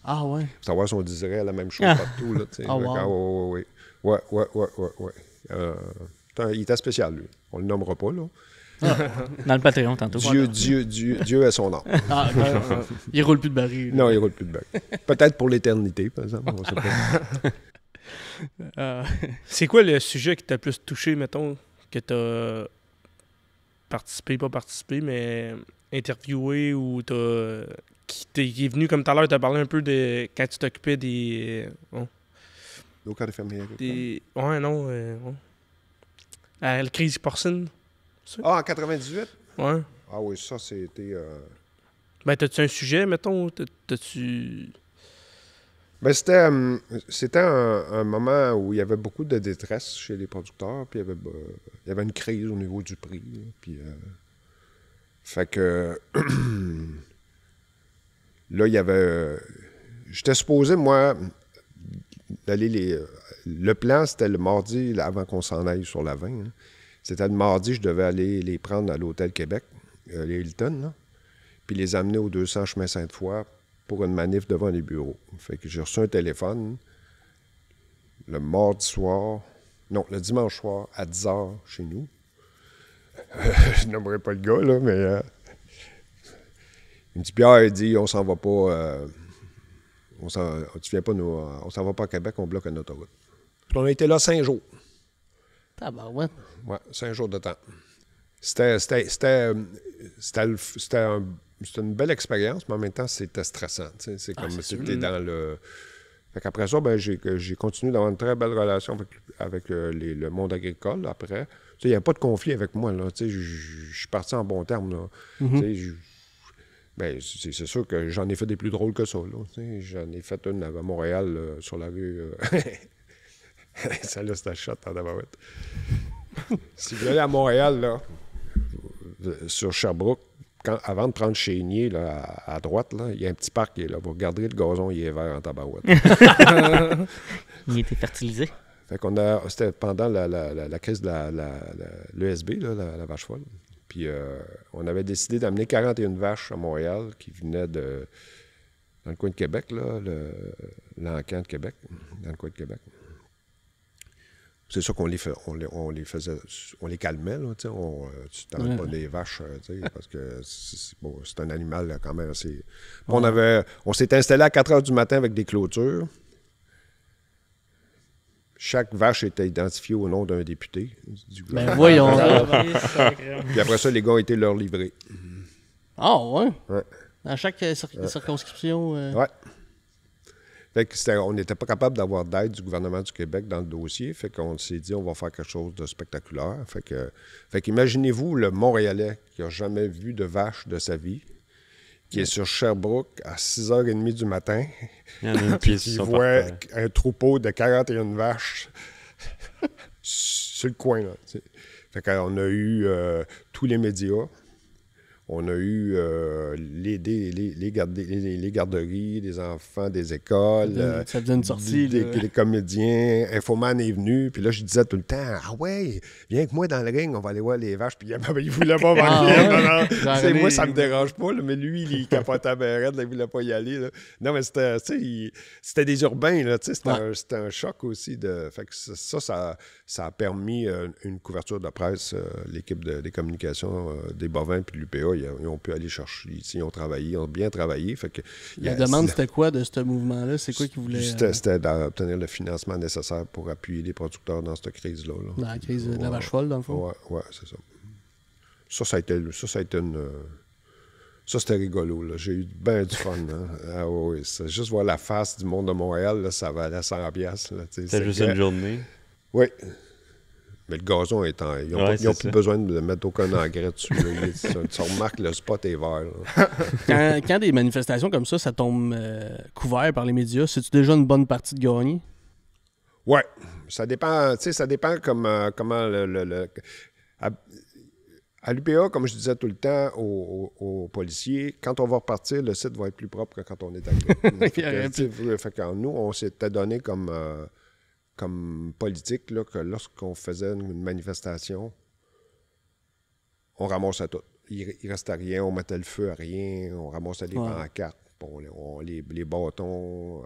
Ah ouais? Pour savoir si on dirait la même chose partout. Là, wow. Ouais. Il était spécial, lui. On le nommera pas, là. Dans le Patreon, tantôt. Dieu est son nom. Il roule plus de Barry. Non, il roule plus de Barry. Peut-être pour l'éternité, par exemple. On sait pas. C'est quoi le sujet qui t'a le plus touché, mettons, que t'as... pas participé, mais interviewé ou qui est venu, comme tout à l'heure, tu as parlé un peu de quand tu t'occupais des... Au cas de fermier. Ouais, non. La crise porcine. Ah, en 98? Ouais. Ah oui, ça, c'était... Ben, t'as-tu un sujet, mettons? T'as-tu... Ben, c'était un moment où il y avait beaucoup de détresse chez les producteurs, puis il y avait une crise au niveau du prix. Puis, fait que là, il y avait... j'étais supposé, moi, d'aller le plan, c'était le mardi, avant qu'on s'en aille sur la 20. Hein. C'était le mardi, je devais aller les prendre à l'Hôtel Québec, les Hilton, là, puis les amener au 200 chemin Sainte-Foy pour une manif devant les bureaux. Fait que j'ai reçu un téléphone le mardi soir, non, le dimanche soir, à 10h chez nous. Je n'aimerais pas le gars, là, mais... il me dit, Pierre, il dit, on s'en va pas... tu viens pas nous... on s'en va pas à Québec, on bloque une autoroute. Puis on a été là 5 jours. Tabarouette. Ouais, 5 jours de temps. C'était une belle expérience, mais en même temps, c'était stressant. C'est comme si tu dans le... Fait qu'après ça, ben, j'ai continué d'avoir une très belle relation avec le monde agricole après. Il n'y a pas de conflit avec moi. Je suis parti en bon terme. Là. Mm-hmm. Ben, c'est sûr que j'en ai fait des plus drôles que ça. J'en ai fait une à Montréal, sur la rue... Celle-là, c'était shot en Dabarouette. Si vous allez à Montréal, là, sur Sherbrooke, avant de prendre Chénier, là, à droite, là, il y a un petit parc qui est là. Vous regarderez le gazon, il est vert en tabarouette. Il était fertilisé. Fait qu'on c'était pendant la crise de l'ESB, la vache folle. Puis on avait décidé d'amener 41 vaches à Montréal qui venaient dans le coin de Québec, là, l'encan de Québec, dans le coin de Québec. C'est sûr qu'on les faisait, on les calmait, là, tu t'amènes pas des vaches, parce que c'est un animal là, quand même assez... On s'est installé à 4 h du matin avec des clôtures. Chaque vache était identifiée au nom d'un député du gouvernement. Ben voyons. Puis après ça, les gars ont été leur livrés. Ah ouais? Ouais. Dans chaque circonscription? Ouais. Fait que on n'était pas capable d'avoir d'aide du gouvernement du Québec dans le dossier. Fait qu'on s'est dit, on va faire quelque chose de spectaculaire. Fait qu'imaginez-vous le Montréalais qui n'a jamais vu de vache de sa vie, qui est sur Sherbrooke à 6h30 du matin, qui voit un troupeau de 41 vaches sur le coin. Là, fait qu'on a eu tous les médias. On a eu les garderies, les enfants des écoles. Ça faisait une sortie. Les comédiens. Infoman est venu. Puis là, je disais tout le temps, « Ah ouais, viens avec moi dans le ring, on va aller voir les vaches. » Puis il voulait pas venir. Moi, ça me dérange pas. Là, mais lui, il capotait à Bérette, il voulait pas y aller. Là. Non, mais c'était des urbains. Là, c'était un choc aussi. Fait que ça a permis une couverture de presse. L'équipe des communications des bovins puis de l'UPA, ils ont pu aller chercher, ils ont travaillé, ils ont bien travaillé. Fait que, la demande, c'était quoi de ce mouvement-là? C'est quoi qu'ils voulaient... C'était d'obtenir le financement nécessaire pour appuyer les producteurs dans cette crise-là. Là. Dans la crise de la vache folle, dans le fond? Oui, c'est ça. Ça a été une... Ça, c'était rigolo. Là. J'ai eu bien du fun. Hein. Ah oui, juste voir la face du monde de Montréal, là, ça valait 100$. C'était juste une journée? Oui. Mais le gazon étant. Ils n'ont plus besoin de mettre aucun engrais dessus. Tu remarques, le spot est vert. Quand des manifestations comme ça tombe couvert par les médias, c'est-tu déjà une bonne partie de gagner? Oui. Ça dépend, comment à l'UPA, comme je disais tout le temps aux policiers, quand on va repartir, le site va être plus propre que quand on est arrivé. Fait que nous, on s'était donné comme politique là, que lorsqu'on faisait une manifestation, on ramassait tout. Il restait rien, on mettait le feu à rien, on ramassait les pancartes, les bâtons,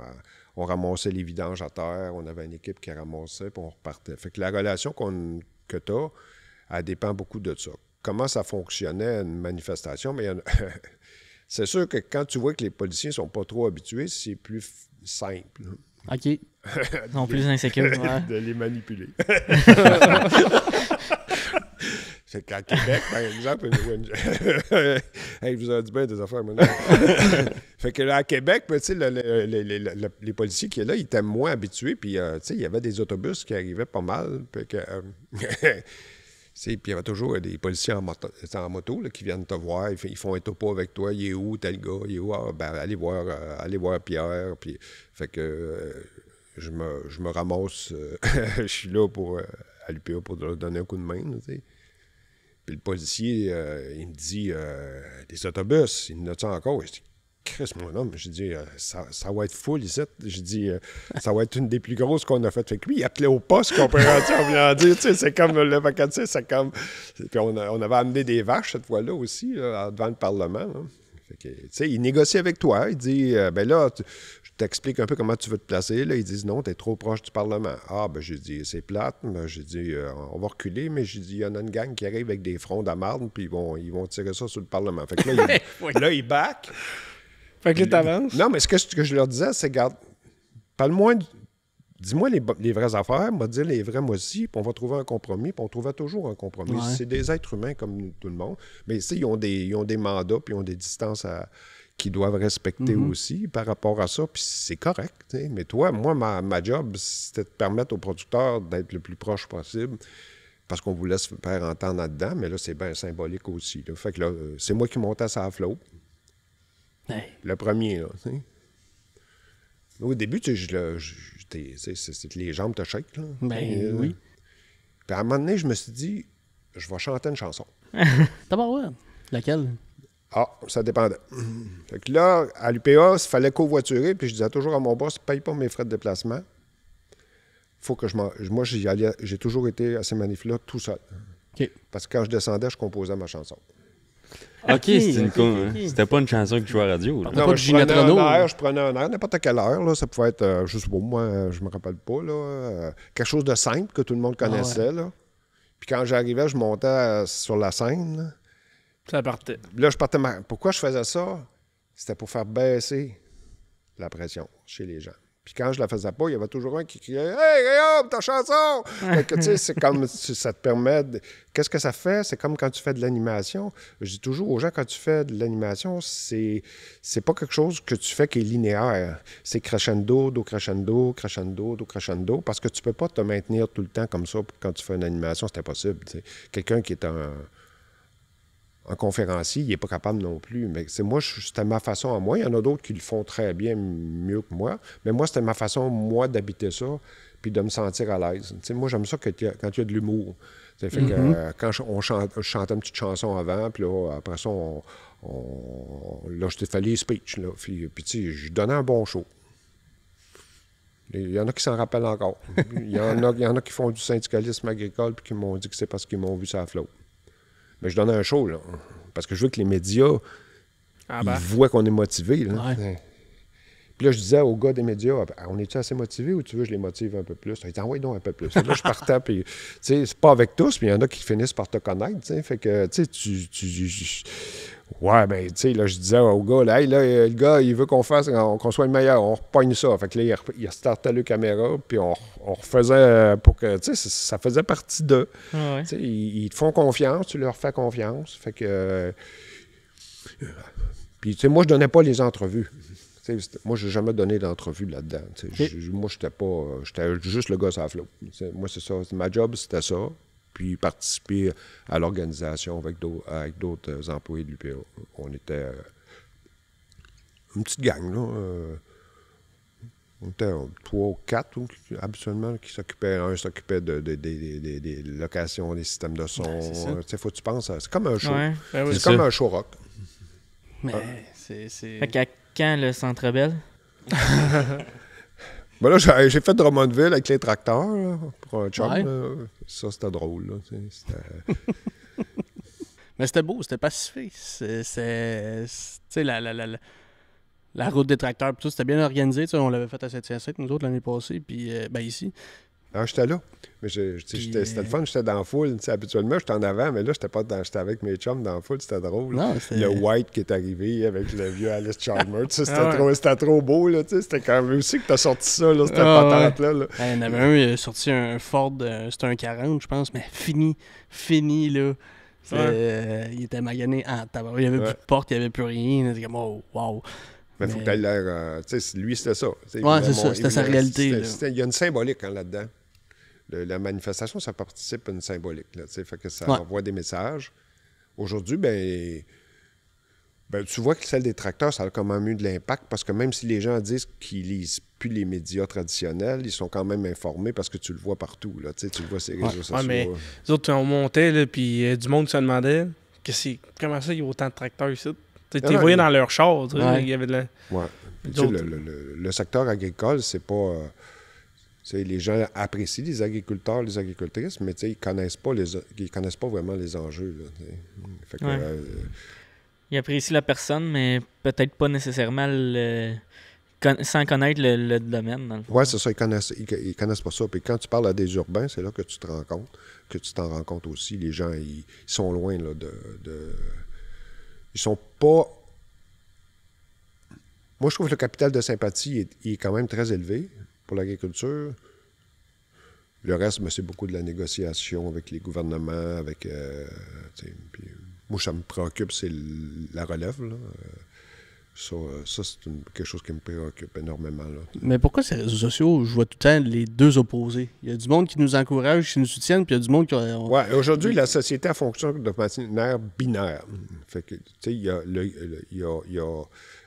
on ramassait les vidanges à terre, on avait une équipe qui ramassait, puis on repartait. Fait que la relation que tu as, elle dépend beaucoup de ça. Comment ça fonctionnait une manifestation, mais c'est sûr que quand tu vois que les policiers sont pas trop habitués, c'est plus simple. OK. Ils sont plus insécures. De les manipuler. C'est qu'à Québec, par exemple, hey, vous avez dit bien des affaires maintenant. Fait que là, à Québec, tu sais, les policiers qui sont là, ils étaient moins habitués, puis tu sais, il y avait des autobus qui arrivaient pas mal, puis que... Puis il y avait toujours des policiers en moto là, qui viennent te voir, ils font un topo avec toi, il est où tel gars, il est où? Ah, ben, allez voir Pierre. Puis, fait que je me ramasse, je suis là à l'UPA pour leur donner un coup de main. Là, tu sais. Puis le policier, il me dit, des autobus, il y en a-tu encore? Je dis, Chris, mon homme, j'ai dit, ça va être full ici. J'ai dit, ça va être une des plus grosses qu'on a faites. Fait que lui, il appelait au poste compréhension en voulant dire, tu sais, c'est comme le vacantier, c'est comme. Puis on avait amené des vaches cette fois-là aussi, là, devant le Parlement. Là. Fait que, tu sais, il négocie avec toi. Il dit, ben là, je t'explique un peu comment tu veux te placer. Là. Ils disent, non, t'es trop proche du Parlement. Ah, ben j'ai dit, c'est plate. Ben, j'ai dit, on va reculer, mais j'ai dit, il y en a une gang qui arrive avec des frondes à marde, puis ils vont tirer ça sur le Parlement. Fait que là, là il back. Fait que là, t'avances. Non, mais ce que je leur disais, c'est, regarde, parle-moi, dis-moi les vraies affaires, m'a dit les vraies, moi aussi, puis on va trouver un compromis, puis on trouvait toujours un compromis. Ouais. C'est des êtres humains comme tout le monde, mais ils ont des mandats, puis ils ont des distances qu'ils doivent respecter aussi par rapport à ça, puis c'est correct. T'sais. Mais toi, moi, ma job, c'était de permettre aux producteurs d'être le plus proche possible, parce qu'on vous laisse faire entendre là-dedans, mais là, c'est bien symbolique aussi. Là. Fait que là, c'est moi qui montais ça à flot. Hey. Le premier, là, tu sais. Au début, tu sais, les jambes te shake, là. Ben oui. Puis à un moment donné, je me suis dit, je vais chanter une chanson. D'abord, ouais. Laquelle? Ah, ça dépendait. Fait que là, à l'UPA, il fallait covoiturer, puis je disais toujours à mon boss, paye pas mes frais de déplacement. Faut que moi, j'ai toujours été à ces manifs-là tout seul. Okay. Parce que quand je descendais, je composais ma chanson. OK, c'était pas une chanson que je jouais à la radio. Là. Non, je prenais un air, n'importe quelle heure. Là, ça pouvait être, je sais pas, moi, je me rappelle pas, là, quelque chose de simple que tout le monde connaissait. Là. Puis quand j'arrivais, je montais sur la scène. Là. Ça partait. Là, je partais. Pourquoi je faisais ça? C'était pour faire baisser la pression chez les gens. Puis quand je la faisais pas, il y avait toujours un qui criait « Hey, Guillaume, ta chanson! » Fait que, tu sais, c'est comme, ça te permet... Qu'est-ce que ça fait? C'est comme quand tu fais de l'animation. Je dis toujours aux gens, quand tu fais de l'animation, c'est pas quelque chose que tu fais qui est linéaire. C'est crescendo, do crescendo, crescendo, do crescendo, parce que tu peux pas te maintenir tout le temps comme ça quand tu fais une animation, c'est impossible. T'sais. Quelqu'un qui est un conférencier, il n'est pas capable non plus. Mais c'était ma façon à moi. Il y en a d'autres qui le font très bien, mieux que moi. Mais moi, c'était ma façon, moi, d'habiter ça, puis de me sentir à l'aise. T'sais, moi, j'aime ça quand il y a de l'humour. Ça fait que quand je chantais une petite chanson avant, puis là, après ça, là, je t'ai fait les speeches. Là, puis tu sais, je donnais un bon show. Il y en a qui s'en rappellent encore. Il y en a qui font du syndicalisme agricole, puis qui m'ont dit que c'est parce qu'ils m'ont vu ça à flot. Mais je donnais un show, là. Parce que je veux que les médias ils voient qu'on est motivé. Là. Ouais. Puis là, je disais aux gars des médias, on est-tu assez motivés ou tu veux que je les motive un peu plus? Ils disaient, envoie donc un peu plus. Là, je partais, puis, tu sais, c'est pas avec tous, mais il y en a qui finissent par te connaître, tu sais. Fait que, tu sais, ouais, ben, tu sais, là, je disais aux gars, là, hey, là, le gars, il veut qu'on soit le meilleur, on repogne ça. Fait que là, il restartait la caméra, puis on refaisait pour que, tu sais, ça faisait partie d'eux. Ouais. Tu sais, ils te font confiance, tu leur fais confiance. Fait que. Puis, tu sais, moi, je donnais pas les entrevues. Moi, j'ai jamais donné d'entrevue là-dedans. Moi, j'étais juste le gars sur la flotte. Moi, c'est ça. Ma job, c'était ça. Puis participer à l'organisation avec d'autres employés de l'UPA. On était une petite gang, là. On était 3 ou 4 habituellement qui s'occupaient. Un s'occupait des locations, des systèmes de son. Il faut que tu penses. C'est comme un show. Ouais. C'est comme un show rock. Mais c'est... Fait qu'à quand le Centre Bell? Ben là, j'ai fait Drummondville avec les tracteurs là, pour un chum. Ouais. Là. Ça, c'était drôle. Là, Mais c'était beau, c'était pacifique. La route des tracteurs, tout, c'était bien organisé. On l'avait fait à Saint-Hyacinthe, nous autres, l'année passée, puis ici. Alors, j'étais là. Mais c'était le fun, j'étais dans la foule. Habituellement, j'étais en avant, mais là, j'étais avec mes chums dans la foule, c'était drôle. Non, le White qui est arrivé avec le vieux Alice Chalmers, c'était trop beau. Là, c'était quand même aussi que t'as sorti ça, là, cette patente-là. Là. Il y en avait un, il a sorti un Ford, c'était un 40, je pense, mais fini, là. Il était magané en tabac. Il n'y avait plus de porte, il n'y avait plus rien. C'était comme, oh, wow. Mais il faut que tu aies l'air. Lui, c'était ça. Ouais, c'est ça. C'était sa réalité. Il y a une symbolique là-dedans. La manifestation, ça participe à une symbolique. Là, fait que ça envoie des messages. Aujourd'hui, ben, tu vois que celle des tracteurs, ça a quand même eu de l'impact parce que même si les gens disent qu'ils lisent plus les médias traditionnels, ils sont quand même informés parce que tu le vois partout. Là, tu le vois sur les réseaux sociaux. Ouais, mais les autres, on montait, puis du monde se demandait comment ça, il y a autant de tracteurs ici. Tu les voyais dans leur char. Il y avait de la... Ouais. Le secteur agricole, c'est pas... les gens apprécient les agriculteurs, les agricultrices, mais ils connaissent pas vraiment les enjeux. Là, fait que, ils apprécient la personne, mais peut-être pas nécessairement sans connaître le domaine. Dans le fond. Oui, c'est ça. Ils connaissent pas ça. Puis quand tu parles à des urbains, c'est là que tu te rends compte, que tu t'en rends compte aussi. Les gens, ils sont loin là, Ils sont pas... Moi, je trouve que le capital de sympathie est quand même très élevé pour l'agriculture. Le reste, c'est beaucoup de la négociation avec les gouvernements, puis, moi, ça me préoccupe, c'est la relève. Là. Ça c'est quelque chose qui me préoccupe énormément. Là. Mais pourquoi ces réseaux sociaux, je vois tout le temps les deux opposés? Il y a du monde qui nous encourage, qui nous soutiennent, puis il y a du monde qui... Oui, aujourd'hui, la société elle fonctionne de manière binaire. Fait que, il y a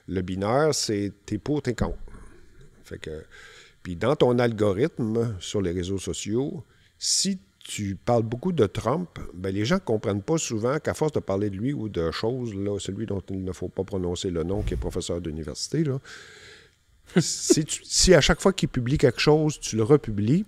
le binaire, c'est t'es pour, t'es contre. Fait que... Puis dans ton algorithme sur les réseaux sociaux, si tu parles beaucoup de Trump, ben les gens ne comprennent pas souvent qu'à force de parler de lui ou de choses, là, celui dont il ne faut pas prononcer le nom, qui est professeur d'université, là, si à chaque fois qu'il publie quelque chose, tu le republies,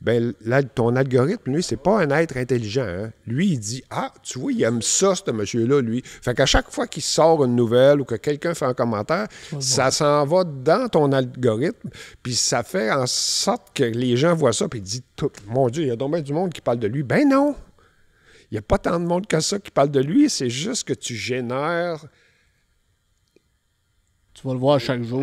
ben là, ton algorithme, lui, c'est pas un être intelligent. Hein? Lui, il dit « Ah, tu vois, il aime ça, ce monsieur-là, lui. » Fait qu'à chaque fois qu'il sort une nouvelle ou que quelqu'un fait un commentaire, ça s'en va dans ton algorithme, puis ça fait en sorte que les gens voient ça, puis ils disent « Mon Dieu, il y a donc bien du monde qui parle de lui. » Ben non! Il n'y a pas tant de monde que ça qui parle de lui, c'est juste que tu génères... Tu vas le voir chaque jour.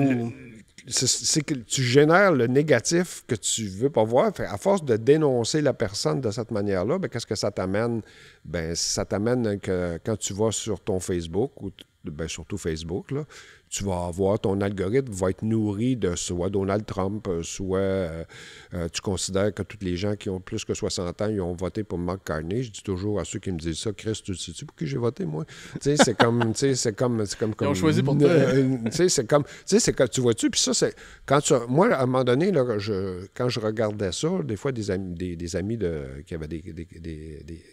C'est que tu génères le négatif que tu veux pas voir. Fait, à force de dénoncer la personne de cette manière-là, ben, qu'est-ce que ça t'amène? Ben, ça t'amène que quand tu vas sur ton Facebook, ou surtout Facebook, là, tu vas avoir ton algorithme va être nourri de soit Donald Trump, soit tu considères que tous les gens qui ont plus que 60 ans, ils ont voté pour Mark Carney. Je dis toujours à ceux qui me disent ça, Chris, tu sais-tu pour qui j'ai voté, moi? Tu sais, c'est comme... Ils ont choisi pour toi. C'est comme... Tu sais, tu vois-tu? Puis ça, c'est... Moi, à un moment donné, là, quand je regardais ça, des fois, des amis qui avaient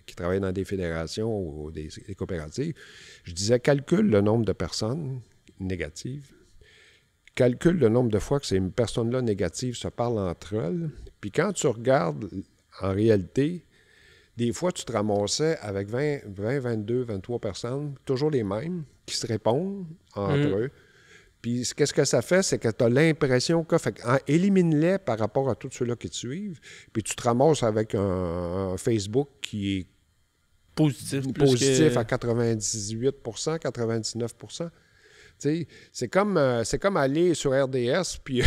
qui travaillaient dans des fédérations ou des coopératives, je disais, calcule le nombre de personnes négatives, calcule le nombre de fois que ces personnes-là négatives se parlent entre elles, puis quand tu regardes, en réalité, des fois, tu te ramassais avec 20, 22, 23 personnes, toujours les mêmes, qui se répondent entre eux. Puis qu'est-ce que ça fait? C'est que tu as l'impression que... élimine-les par rapport à tous ceux-là qui te suivent, puis tu te ramasses avec un Facebook qui est positif à 98 99 %. sais, c'est comme aller sur RDS, puis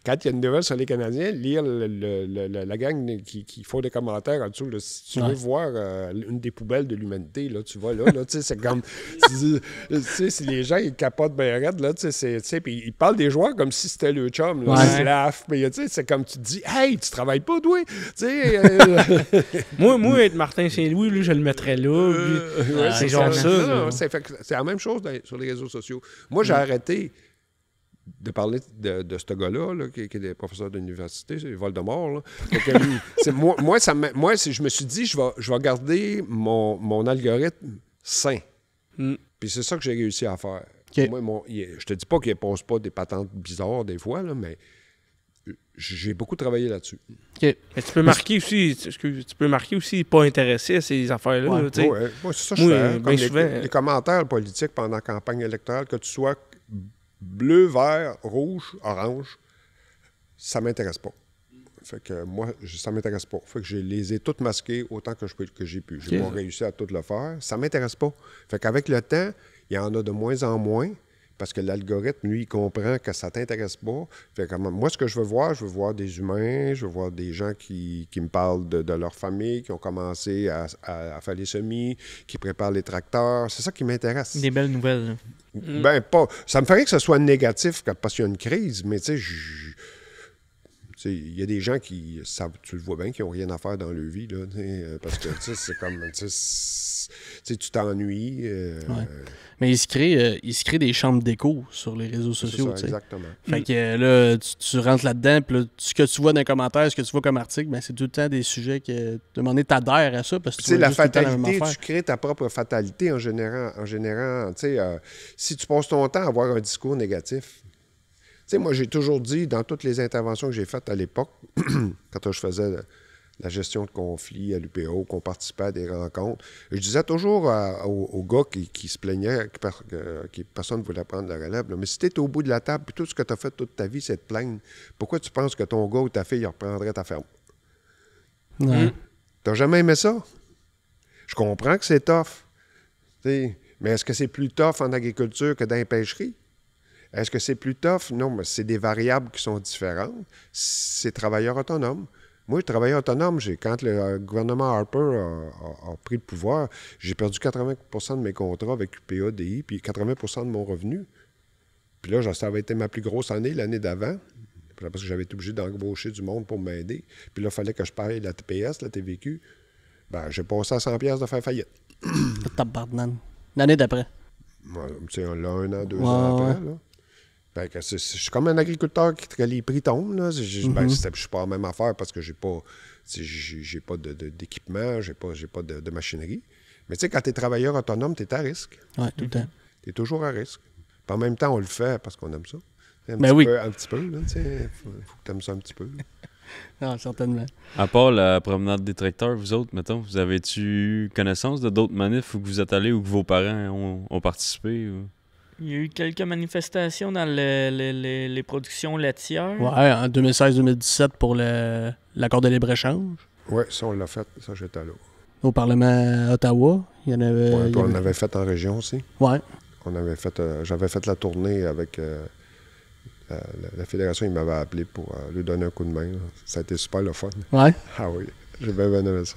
quand il y a une nouvelle sur les Canadiens, lire la gang qui font des commentaires en dessous. Là, si tu veux voir une des poubelles de l'humanité, là, tu vas là, tu sais, c'est comme... tu sais, si les gens, ils capotent bien raide, là, tu sais, puis ils parlent des joueurs comme si c'était le chum, là, ils se laffent, mais tu sais, c'est comme tu te dis, « Hey, tu travailles pas, toi! » Tu sais... moi, être Martin Saint-Louis, lui, je le mettrais là. C'est genre ça. C'est la même chose sur les réseaux sociaux. Moi, j'ai arrêté de parler de ce gars-là, là, qui est professeur d'université, c'est Voldemort. Là. Moi, je me suis dit, je vais garder mon algorithme sain. Puis c'est ça que j'ai réussi à faire. Okay. Moi, je te dis pas qu'il ne pose pas des patentes bizarres des fois, là, mais j'ai beaucoup travaillé là-dessus. Okay. Mais tu peux marquer aussi pas intéressé à ces affaires-là. Oui, c'est ça que je fais. Comme les commentaires politiques pendant la campagne électorale, que tu sois bleu, vert, rouge, orange, ça m'intéresse pas. Fait que moi, ça m'intéresse pas. Fait que je les ai toutes masquées autant que j'ai pu. J'ai pas réussi à tout le faire. Ça m'intéresse pas. Fait qu'avec le temps, il y en a de moins en moins. Parce que l'algorithme, lui, il comprend que ça ne t'intéresse pas. Fait que moi, ce que je veux voir des humains, je veux voir des gens qui me parlent de leur famille, qui ont commencé à faire les semis, qui préparent les tracteurs. C'est ça qui m'intéresse. Des belles nouvelles. Là. Ben, pas. Ça me ferait que ce soit négatif parce qu'il y a une crise, mais tu sais, il y a des gens qui, tu le vois bien, qui n'ont rien à faire dans leur vie, là, parce que c'est comme, tu t'ennuies. Mais il se crée des chambres d'écho sur les réseaux sociaux. C'est ça, exactement. Fait que là, tu rentres là-dedans, puis là, ce que tu vois dans les commentaires, ce que tu vois comme article, ben, c'est tout le temps des sujets que, de un moment donné, t'adhères à ça. Parce que tu sais, la fatalité, tu crées ta propre fatalité en générant, tu sais, si tu passes ton temps à avoir un discours négatif. Tu sais, moi, j'ai toujours dit, dans toutes les interventions que j'ai faites à l'époque, quand je faisais la gestion de conflits à l'UPO, qu'on participait à des rencontres, je disais toujours aux gars qui se plaignaient que personne ne voulait prendre la relève, là, mais si tu es au bout de la table, puis tout ce que tu as fait toute ta vie, c'est te plaindre, pourquoi tu penses que ton gars ou ta fille il reprendrait ta ferme? T'as jamais aimé ça? Je comprends que c'est tough, mais est-ce que c'est plus tough en agriculture que dans les pêcheries? Est-ce que c'est plus tough? Non, mais c'est des variables qui sont différentes. C'est travailleur autonome. Moi, travailleur autonome, quand le gouvernement Harper a pris le pouvoir, j'ai perdu 80 % de mes contrats avec UPA-DI, puis 80 % de mon revenu. Puis là, ça avait été ma plus grosse année, l'année d'avant, parce que j'avais été obligé d'embaucher du monde pour m'aider. Puis là, il fallait que je paye la TPS, la TVQ. Ben, j'ai passé à 100 $ de faire faillite. L'année d'après. Ouais, c'est un an, 2 ans après, là. Ben, je suis comme un agriculteur que les prix tombent. Là. Je suis pas en même affaire parce que j'ai pas d'équipement, j'ai pas de machinerie. Mais tu sais, quand tu es travailleur autonome, tu es à risque. Oui, tout le temps. Tu es toujours à risque. Puis en même temps, on le fait parce qu'on aime ça. Un petit peu, là, tu sais. Faut que tu aimes ça un petit peu. Non, certainement. À part la promenade des tracteurs, vous autres, mettons, vous avez-tu eu connaissance de d'autres manifs où vous êtes allés ou que vos parents ont participé? Ou... Il y a eu quelques manifestations dans les productions laitières. Ouais, en 2016-2017 pour l'accord de libre-échange. Oui, ça, on l'a fait. Ça, j'étais là. Au Parlement à Ottawa. Il y en avait. Ouais, on avait fait en région aussi. Ouais. J'avais fait la tournée avec la fédération. Ils m'avaient appelé pour lui donner un coup de main. Là. Ça a été super le fun. Ouais. Ah oui, j'ai bien aimé ça.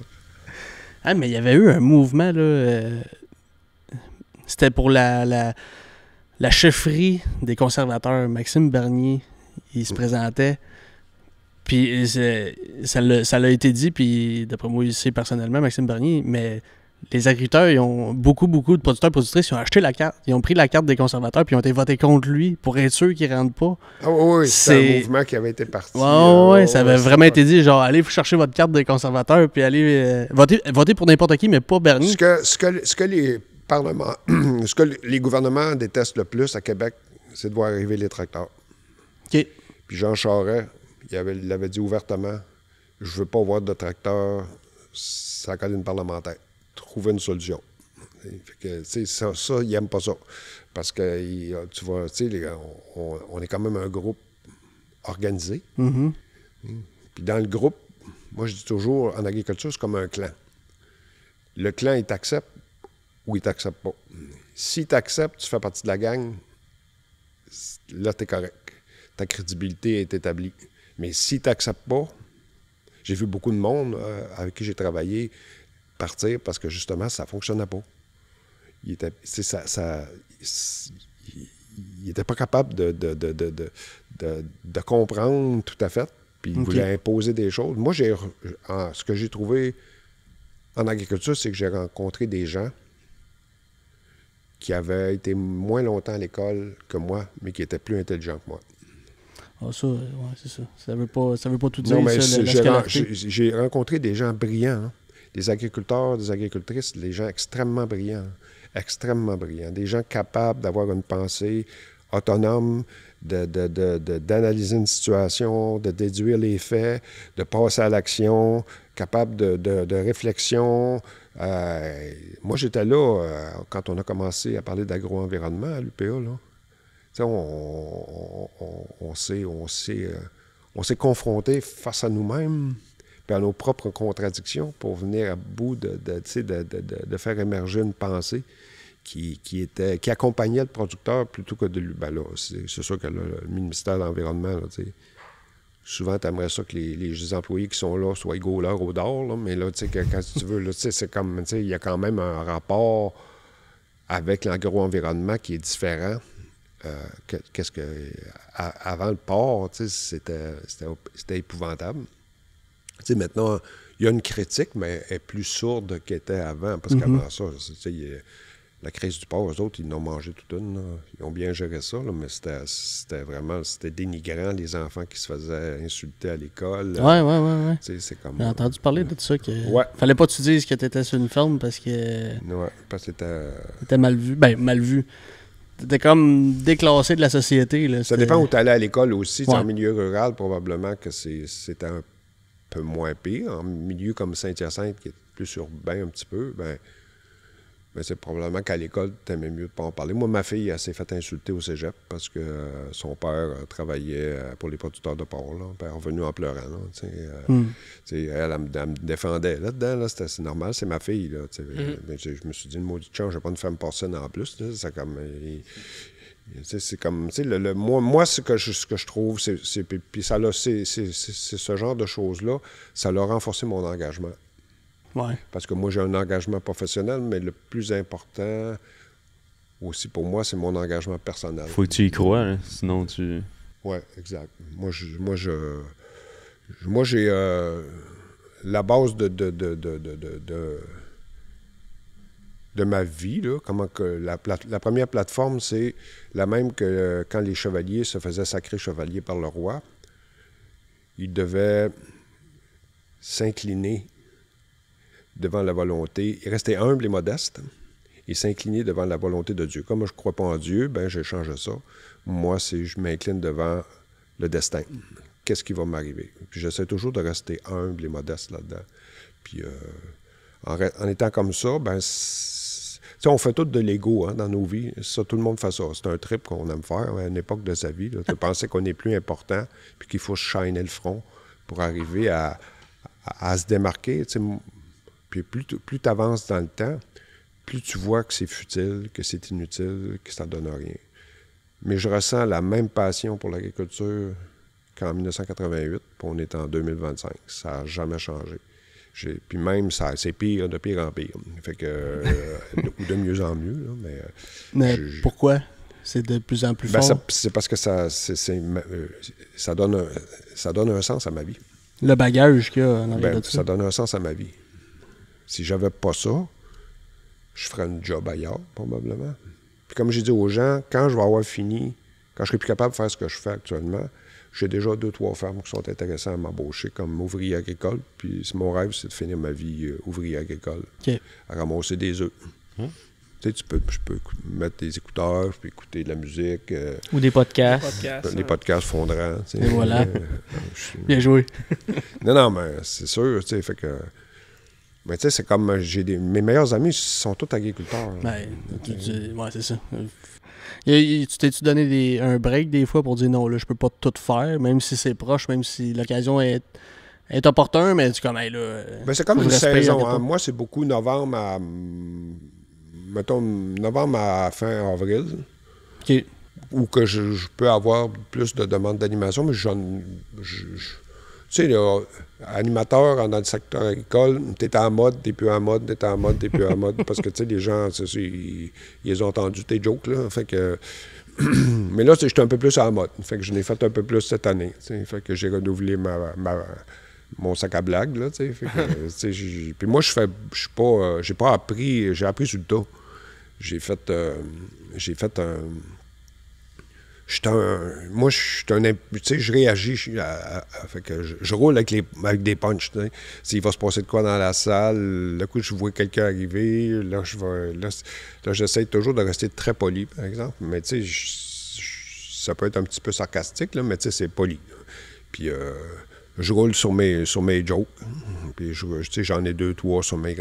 Ah, mais il y avait eu un mouvement, là. C'était pour la chefferie des conservateurs. Maxime Bernier, il se présentait. Puis ça l'a été dit, puis d'après moi, il sait personnellement, Maxime Bernier, mais les agriculteurs, ils ont beaucoup de producteurs et productrices, ils ont acheté la carte. Ils ont pris la carte des conservateurs, puis ils ont été votés contre lui pour être sûr qu'ils ne rentrent pas. Ah oui, c'est un mouvement qui avait été parti. Oui, ça avait vraiment été dit, genre, allez vous chercher votre carte des conservateurs, puis allez voter pour n'importe qui, mais pas Bernier. Ce que les gouvernements détestent le plus à Québec, c'est de voir arriver les tracteurs. OK. Puis Jean Charest, il l'avait dit ouvertement, je veux pas voir de tracteurs sur la colline parlementaire. Trouver une solution. Fait que, ça, il n'aime pas ça. Parce que, tu vois, on est quand même un groupe organisé. Mm-hmm. Puis dans le groupe, moi, je dis toujours, en agriculture, c'est comme un clan. Le clan, il t'accepte ou il t'accepte pas. S'il t'accepte, tu fais partie de la gang. là, tu es correct. Ta crédibilité est établie. Mais si tu n'acceptes pas, j'ai vu beaucoup de monde avec qui j'ai travaillé partir parce que justement, ça ne fonctionnait pas. Il était pas capable de comprendre tout à fait, puis il voulait imposer des choses. Moi, ce que j'ai trouvé en agriculture, c'est que j'ai rencontré des gens qui avaient été moins longtemps à l'école que moi, mais qui étaient plus intelligents que moi. Ah, ça, ouais, c'est ça. Ça veut pas tout dire, non, mais ça, la scolarité. j'ai rencontré des gens brillants, hein. Des agriculteurs, des agricultrices, des gens extrêmement brillants. Extrêmement brillants. Des gens capables d'avoir une pensée autonome, d'analyser une situation, de déduire les faits, de passer à l'action, capable de réflexion. Moi, j'étais là quand on a commencé à parler d'agro-environnement à l'UPA, là. On s'est confronté face à nous-mêmes et à nos propres contradictions pour venir à bout de faire émerger une pensée qui accompagnait le producteur plutôt que de lui. Ben là, c'est sûr que là, le ministère de l'Environnement, là, souvent, tu aimerais ça que les employés qui sont là soient égaux l'heure au dehors, là, mais là, quand tu veux, là, c'est comme, il y a quand même un rapport avec l'agro-environnement qui est différent. Qu'est-ce que avant le port, c'était épouvantable. Maintenant, il y a une critique, mais elle est plus sourde qu'elle était avant, parce qu'avant ça, la crise du port, eux autres, ils n'ont mangé toute une. Là. Ils ont bien géré ça, là, mais c'était vraiment dénigrant, les enfants qui se faisaient insulter à l'école. Ouais. C'est comme, j'ai entendu parler de ça, que ouais. Fallait pas que tu dises que tu étais sur une ferme parce que Ouais, parce que c'était mal vu. Ben, mal vu. T'étais comme déclassé de la société. Là. Ça dépend où tu allais à l'école aussi. Ouais. En milieu rural, probablement que c'était un peu moins pire. En milieu comme Saint-Hyacinthe, qui est plus urbain un petit peu, ben c'est probablement qu'à l'école, tu aimais mieux de ne pas en parler. Moi, ma fille, elle s'est fait insulter au cégep parce que son père travaillait pour les producteurs de porc. Là. Elle est revenue en pleurant. Là, elle me défendait là-dedans. Là, c'est normal, c'est ma fille. Là, mais je me suis dit, le maudit chien, je n'ai pas une femme porcine en plus. Là, c'est comme... c'est comme, moi, ce que je trouve, puis ça c'est ce genre de choses-là, ça a renforcé mon engagement. Ouais. Parce que moi, j'ai un engagement professionnel, mais le plus important aussi pour moi, c'est mon engagement personnel. Faut que tu y crois, hein, sinon tu... Oui, exact. Moi, j'ai la base de ma vie, là, comment que la première plateforme, c'est la même que quand les chevaliers se faisaient sacrer chevaliers par le roi. Ils devaient s'incliner devant la volonté, rester humble et modeste, et s'incliner devant la volonté de Dieu. Comme moi, je ne crois pas en Dieu, ben je change ça. Moi, je m'incline devant le destin. Qu'est-ce qui va m'arriver? Puis j'essaie toujours de rester humble et modeste là-dedans. Puis en étant comme ça, ben on fait tout de l'ego dans nos vies. Ça, tout le monde fait ça. C'est un trip qu'on aime faire à une époque de sa vie. De penser qu'on est plus important, puis qu'il faut shiner le front pour arriver à se démarquer. Puis plus tu avances dans le temps, plus tu vois que c'est futile, que c'est inutile, que ça ne donne rien. Mais je ressens la même passion pour l'agriculture qu'en 1988, puis on est en 2025. Ça n'a jamais changé. Puis même, c'est pire, de pire en pire. Fait que, ou de mieux en mieux. Là, mais pourquoi? C'est de plus en plus fort? C'est parce que ça donne un sens à ma vie. Le bagage qu'il y a en arrière de ça. Ça donne un sens à ma vie. Si j'avais pas ça, je ferais un job ailleurs, probablement. Puis comme j'ai dit aux gens, quand je vais avoir fini, quand je serai plus capable de faire ce que je fais actuellement, j'ai déjà 2-3 fermes qui sont intéressantes à m'embaucher comme ouvrier agricole. Puis mon rêve, c'est de finir ma vie ouvrier agricole. Okay. À ramasser des œufs. Tu sais, je peux mettre des écouteurs, je peux écouter de la musique. Ou des podcasts. Des podcasts fondrant. Et voilà. Bien joué. Non, mais c'est sûr, tu sais, fait que... Mais tu sais, c'est comme, mes meilleurs amis sont tous agriculteurs. Ouais, c'est ça. Tu t'es-tu donné un break des fois pour dire non, là, je peux pas tout faire, même si c'est proche, même si l'occasion est opportune, mais tu comme, hey, là... Ben, c'est comme une saison. Hein. Moi, c'est beaucoup novembre à fin avril. OK. ou que je peux avoir plus de demandes d'animation, mais tu sais, là, animateur dans le secteur agricole, t'es en mode, t'es plus en mode, t'es en mode, t'es plus en mode, parce que, tu sais, les gens, ils ont entendu tes jokes, là, fait que... Mais là, j'étais un peu plus en mode, fait que je l'ai fait un peu plus cette année, tu sais, fait que j'ai renouvelé mon sac à blagues, là, tu sais, fait que, tu sais, puis moi, j'ai pas appris, j'ai appris sur le tas. J'ai fait un... Moi, je suis un... Tu sais, je réagis. Fait que je roule avec des punchs. Tu sais. S'il va se passer de quoi dans la salle, le coup, je vois quelqu'un arriver, là, j'essaie toujours de rester très poli, par exemple. Mais tu sais, ça peut être un petit peu sarcastique, là, mais tu sais, c'est poli. Puis je roule sur mes jokes. Puis tu sais, j'en ai 2, 3 sur ma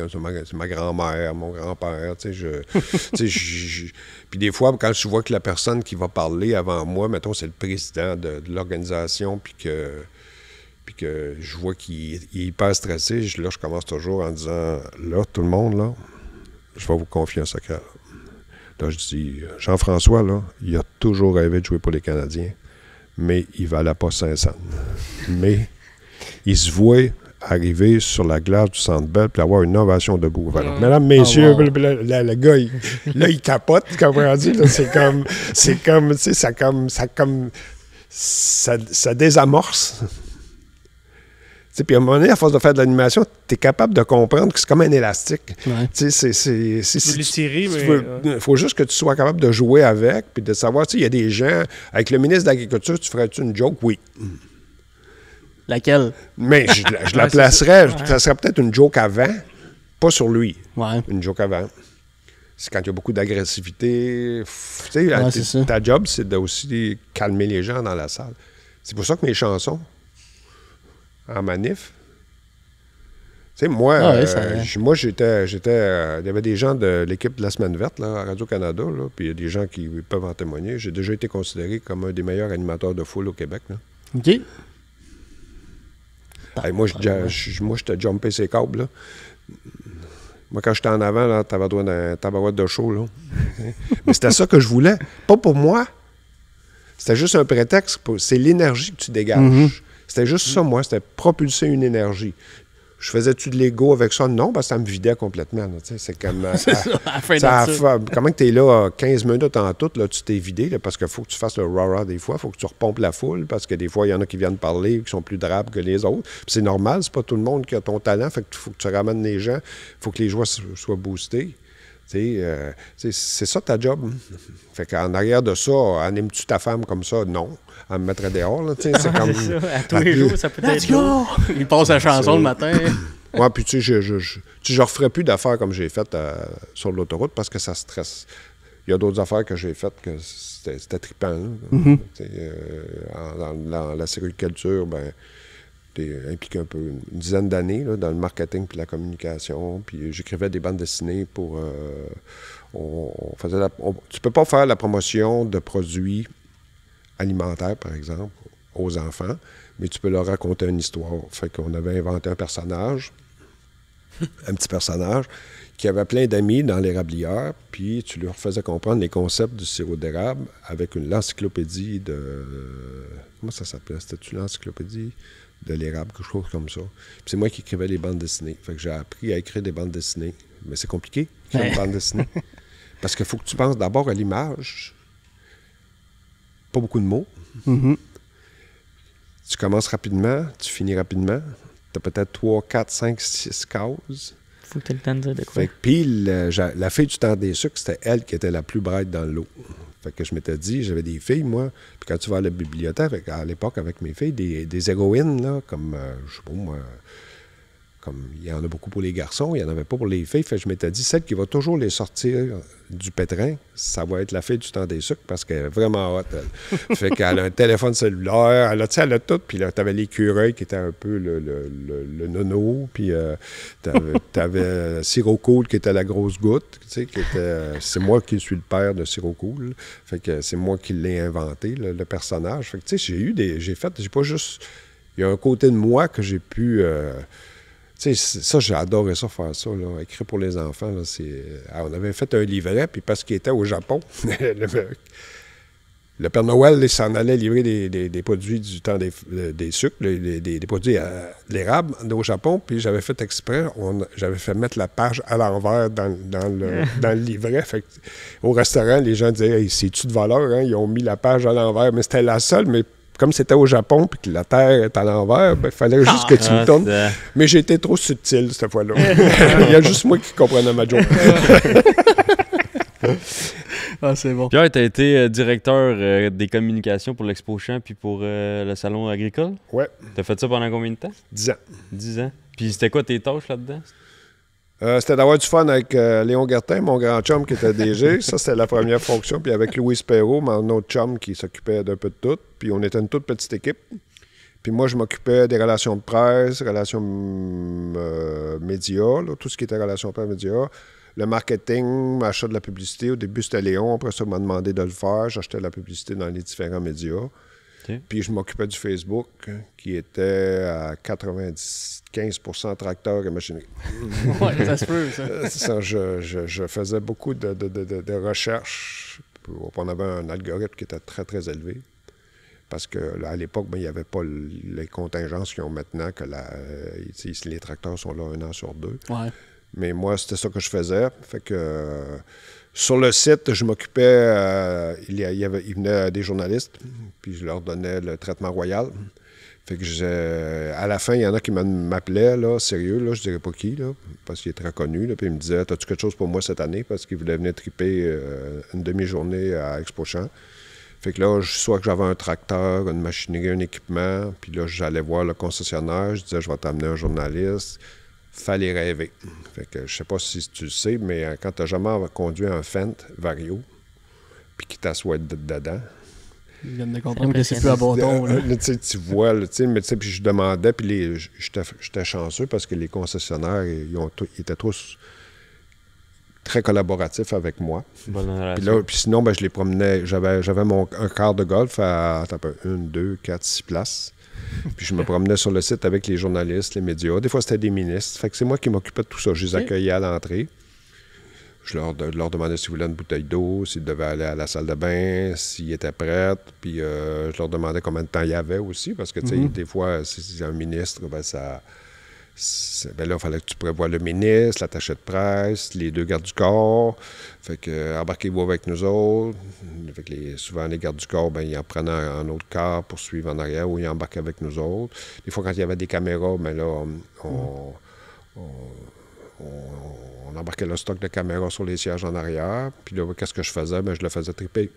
grand-mère, mon grand-père. Tu sais, puis des fois, quand je vois que la personne qui va parler avant moi, mettons, c'est le président de l'organisation, puis que je vois qu'il est hyper stressé, là, je commence toujours en disant, là, tout le monde, là, je vais vous confier un secret. Là, je dis, Jean-François, là, il a toujours rêvé de jouer pour les Canadiens, mais il ne valait pas 500. Mais il se voit arriver sur la glace du Centre Bell puis avoir une ovation debout. Voilà. Mesdames, messieurs, le gars, il capote, comprends tu là, c'est comme, tu sais, ça désamorce. Puis à un moment donné, à force de faire de l'animation, tu es capable de comprendre que c'est comme un élastique. Ouais. Tu sais, Tu veux l'étirer, mais... Il faut juste que tu sois capable de jouer avec puis de savoir, tu sais, il y a des gens... Avec le ministre de l'Agriculture, tu ferais-tu une joke? Oui. Laquelle? Mais je la placerais, ça serait peut-être une joke avant, pas sur lui. Ouais. Une joke avant. C'est quand il y a beaucoup d'agressivité. Tu sais, ta job, c'est de aussi calmer les gens dans la salle. C'est pour ça que mes chansons, en manif, tu sais, moi, j'étais... il y avait des gens de l'équipe de la Semaine verte, là, à Radio-Canada, là, puis il y a des gens qui peuvent en témoigner. J'ai déjà été considéré comme un des meilleurs animateurs de foule au Québec, là. OK. Hey, moi, j'étais jumpé ces câbles, là. Moi, quand j'étais en avant, là, t'avais droit d'un tabarouette de show, là. Mais c'était ça que je voulais. Pas pour moi. C'était juste un prétexte. C'est l'énergie que tu dégages. Mm-hmm. C'était juste ça, moi. C'était propulser une énergie. Je faisais-tu de l'ego avec ça? Non, parce que ça me vidait complètement. Là, c'est comme... comment que tu es là 15 minutes en tout, là, tu t'es vidé, là, parce qu'il faut que tu fasses le rah-rah des fois, il faut que tu repompes la foule, parce que des fois, il y en a qui viennent parler, qui sont plus drapes que les autres. Puis c'est normal, c'est pas tout le monde qui a ton talent, fait que faut que tu ramènes les gens, il faut que les joueurs soient boostés. C'est ça ta job. Fait qu'en arrière de ça, animes-tu ta femme comme ça? Non. Elle me mettrait dehors. Là, c'est comme, à tous les jours, ça peut être lourd. Il passe la chanson le matin. Ouais, puis tu sais, je referais plus d'affaires comme j'ai faites sur l'autoroute parce que ça stresse. Il y a d'autres affaires que j'ai faites que c'était trippant. Mm-hmm. Dans la sériculture, ben t'es impliqué un peu une dizaine d'années là, dans le marketing puis la communication. Puis j'écrivais des bandes dessinées pour... tu peux pas faire la promotion de produits alimentaires, par exemple, aux enfants, mais tu peux leur raconter une histoire. Fait qu'on avait inventé un personnage, un petit personnage, qui avait plein d'amis dans l'érablière, puis tu leur faisais comprendre les concepts du sirop d'érable avec l'encyclopédie de... Comment ça s'appelait? C'était-tu l'encyclopédie de l'érable, quelque chose comme ça? Puis c'est moi qui écrivais les bandes dessinées. Fait que j'ai appris à écrire des bandes dessinées. Mais c'est compliqué, une bande dessinée. Parce qu'il faut que tu penses d'abord à l'image. Pas beaucoup de mots. Mm-hmm. Tu commences rapidement, tu finis rapidement. Tu as peut-être 3, 4, 5, 6 cases. Faut que tu aies le temps de dire de quoi. Puis la fille du temps des sucres, c'était elle qui était la plus bright dans l'eau. Fait que je m'étais dit, j'avais des filles, moi. Puis quand tu vas à la bibliothèque, à l'époque, avec mes filles, des héroïnes, là, comme, je sais pas moi, comme il y en a beaucoup pour les garçons, il n'y en avait pas pour les filles. Fait que je m'étais dit, celle qui va toujours les sortir du pétrin, ça va être la fille du temps des sucres parce qu'elle est vraiment hot, elle. Fait qu'elle a un téléphone cellulaire, elle a tout. Puis là, t'avais l'écureuil qui était un peu le nono. Puis t'avais Sirop Cool qui était la grosse goutte. Tu sais, c'est moi qui suis le père de Sirop Cool. Fait que c'est moi qui l'ai inventé, le personnage. Fait que tu sais, j'ai pas juste... Il y a un côté de moi que j'ai pu... tu sais, ça, j'ai adoré ça, faire ça, là, écrire pour les enfants. Là, on avait fait un livret, puis parce qu'il était au Japon, Le Père Noël, il s'en allait livrer des produits du temps des sucres, des produits de l'érable au Japon, puis j'avais fait exprès, j'avais fait mettre la page à l'envers dans le livret. Fait que, au restaurant, les gens disaient hey, « c'est-tu de valeur? Hein? » Ils ont mis la page à l'envers, mais c'était la seule, mais comme c'était au Japon puis que la Terre est à l'envers, il fallait juste que tu me tournes. Mais j'ai été trop subtil cette fois-là. Il y a juste moi qui comprenais ma joke. Ah, c'est bon. Pierre, tu as été directeur des communications pour l'Expo Champ puis pour le Salon agricole? Ouais. Tu as fait ça pendant combien de temps? 10 ans. 10 ans. Puis c'était quoi tes tâches là-dedans? C'était d'avoir du fun avec Léon Guertin, mon grand chum qui était DG. Ça, c'était la première fonction. Puis avec Louis Perrault, mon autre chum qui s'occupait d'un peu de tout. Puis on était une toute petite équipe. Puis moi, je m'occupais des relations de presse, relations médias, là, tout ce qui était relations presse-médias. Le marketing, achat de la publicité. Au début, c'était Léon. Après ça, il m'a demandé de le faire. J'achetais de la publicité dans les différents médias. Okay. Puis je m'occupais du Facebook, qui était à 95% tracteur et machinerie. Oui, ça se peut, ça. Ça je faisais beaucoup de recherches. On avait un algorithme qui était très, très élevé. Parce qu'à l'époque, il n'y avait pas les contingences qu'ils ont maintenant, que les tracteurs sont là 1 an sur 2. Ouais. Mais moi, c'était ça que je faisais. Fait que sur le site, je m'occupais, il venait des journalistes, puis je leur donnais le traitement royal. Fait que à la fin, il y en a qui m'appelaient, là, sérieux, là, je dirais pas qui, là, parce qu'il est très connu, là, puis il me disait « T'as-tu quelque chose pour moi cette année? » Parce qu'il voulait venir triper une demi-journée à Expo Champ. Fait que là, soit que j'avais un tracteur, une machinerie, un équipement, puis là, j'allais voir le concessionnaire, je disais « Je vais t'amener un journaliste. » Fallait rêver. Fait que je sais pas si tu le sais, mais quand tu as jamais conduit un Fendt Vario, puis qu'il t'assoit dedans... Ils viennent de comprendre que c'est plus à bon ton. Tu vois, mais puis je demandais, puis j'étais chanceux parce que les concessionnaires, ils étaient tous très collaboratifs avec moi. Puis sinon, je les promenais. J'avais un quart de golf à 1, 2, 4, 6 places. Puis je me promenais sur le site avec les journalistes, les médias. Des fois, c'était des ministres. Fait que c'est moi qui m'occupais de tout ça. Je les accueillais à l'entrée. Je leur demandais s'ils voulaient une bouteille d'eau, s'ils devaient aller à la salle de bain, s'ils étaient prêts. Puis je leur demandais combien de temps il y avait aussi. Parce que, tu sais, des fois, si c'est un ministre, là, il fallait que tu prévoies le ministre, l'attaché de presse, les 2 gardes du corps. Fait que embarquez-vous avec nous autres. Fait que souvent, les gardes du corps, ils en prenaient un autre car pour suivre en arrière ou ils embarquaient avec nous autres. Des fois, quand il y avait des caméras, on embarquait le stock de caméras sur les sièges en arrière. Puis là, qu'est-ce que je faisais? Je le faisais triper.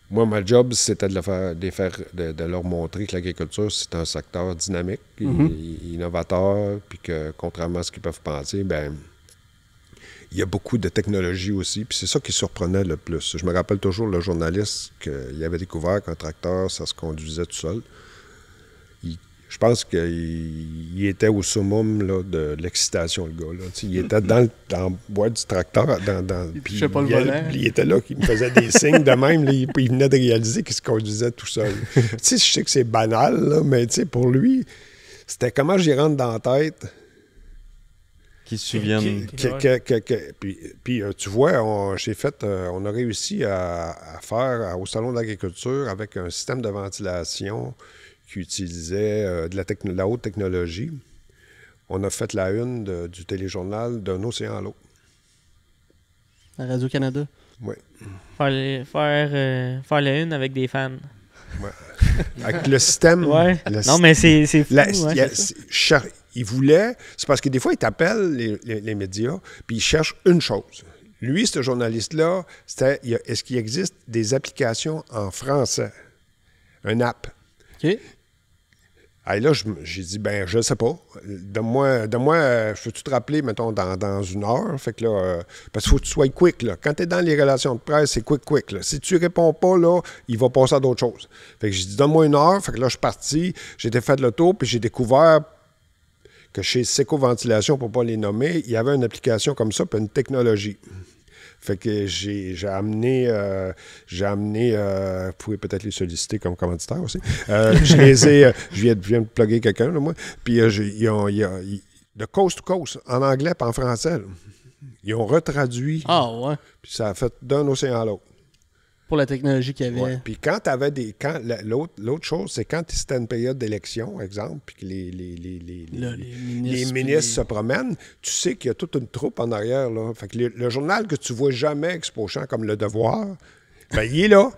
Moi, ma job, c'était de leur montrer que l'agriculture, c'est un secteur dynamique, innovateur, puis que, contrairement à ce qu'ils peuvent penser, il y a beaucoup de technologie aussi, puis c'est ça qui surprenait le plus. Je me rappelle toujours le journaliste qu'il avait découvert qu'un tracteur, ça se conduisait tout seul. Je pense qu'il était au summum là, de l'excitation, le gars. Là. Il était dans le bois du tracteur. Puis il était là, il me faisait des signes de même. Là, il venait de réaliser qu'il se conduisait tout seul. Je sais que c'est banal, là, mais pour lui, c'était comment j'y rentre dans la tête. Qui se souviennent. Puis tu vois, on a réussi à faire au Salon de l'agriculture avec un système de ventilation qui utilisait de la haute technologie. On a fait la une du téléjournal d'un océan à l'autre. À Radio-Canada? Oui. Faire la une avec des fans. Ouais. Avec le système... Ouais. Non, mais c'est fou. Il voulait... C'est parce que des fois, ils t'appellent, les médias, puis ils cherchent une chose. Lui, ce journaliste-là, c'était... Est-ce qu'il existe des applications en français? Un app. OK. Et là, j'ai dit, je ne sais pas. Donne-moi, je peux-tu te rappeler, mettons, dans 1 heure? Fait que là, parce qu'il faut que tu sois quick, là. Quand tu es dans les relations de presse, c'est quick, là. Si tu réponds pas, là, il va passer à d'autres choses. Fait que j'ai dit, donne-moi 1 heure. Fait que là, je suis parti. J'ai été fait le tour, puis j'ai découvert que chez Seco Ventilation, pour ne pas les nommer, il y avait une application comme ça, puis une technologie. Fait que j'ai amené, vous pouvez peut-être les solliciter comme commanditaire aussi. Je viens de plugger quelqu'un, là, moi. Puis de coast to coast, en anglais et en français, là. Ils ont retraduit. Ah ouais. Puis ça a fait d'un océan à l'autre. Pour la technologie qu'il y avait. Ouais. Puis quand tu avais des. L'autre chose, c'est quand c'était une période d'élection, exemple, puis que les ministres se promènent, tu sais qu'il y a toute une troupe en arrière. Là. Fait que le journal que tu vois jamais Expo-Champs comme Le Devoir, ben il est là.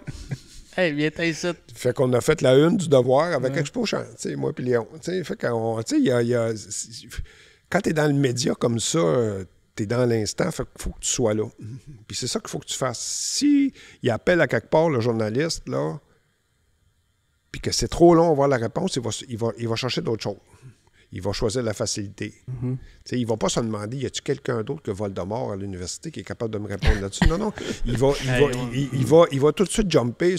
Hey, viens ici. Fait qu'on a fait la une du Devoir avec Expo-Champs, tu sais, moi puis Léon. Fait qu'on, tu sais, il y a quand tu es dans le média comme ça, tu es dans l'instant, fait qu'il faut que tu sois là. Puis c'est ça qu'il faut que tu fasses. Si il appelle à quelque part le journaliste, là, puis que c'est trop long à voir la réponse, il va chercher d'autres choses. Il va choisir la facilité. Tu sais, il ne va pas se demander, y a-t-il quelqu'un d'autre que Voldemort à l'université qui est capable de me répondre là-dessus? Non. Il va tout de suite jumper.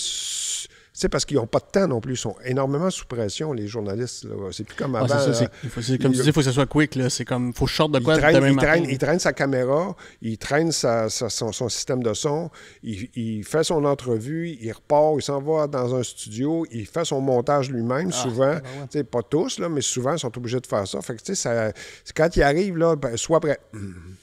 C'est parce qu'ils n'ont pas de temps non plus. Ils sont énormément sous pression, les journalistes. Là. C'est plus comme avant. Comme tu dis, il faut que ça soit quick. Là. C'est comme, il faut short de quoi il traîne sa caméra, il traîne son système de son, il fait son entrevue, il repart, il s'en va dans un studio, il fait son montage lui-même, souvent. Pas tous, là, mais souvent, ils sont obligés de faire ça. Fait que, quand il arrive, là, ben, sois prêt.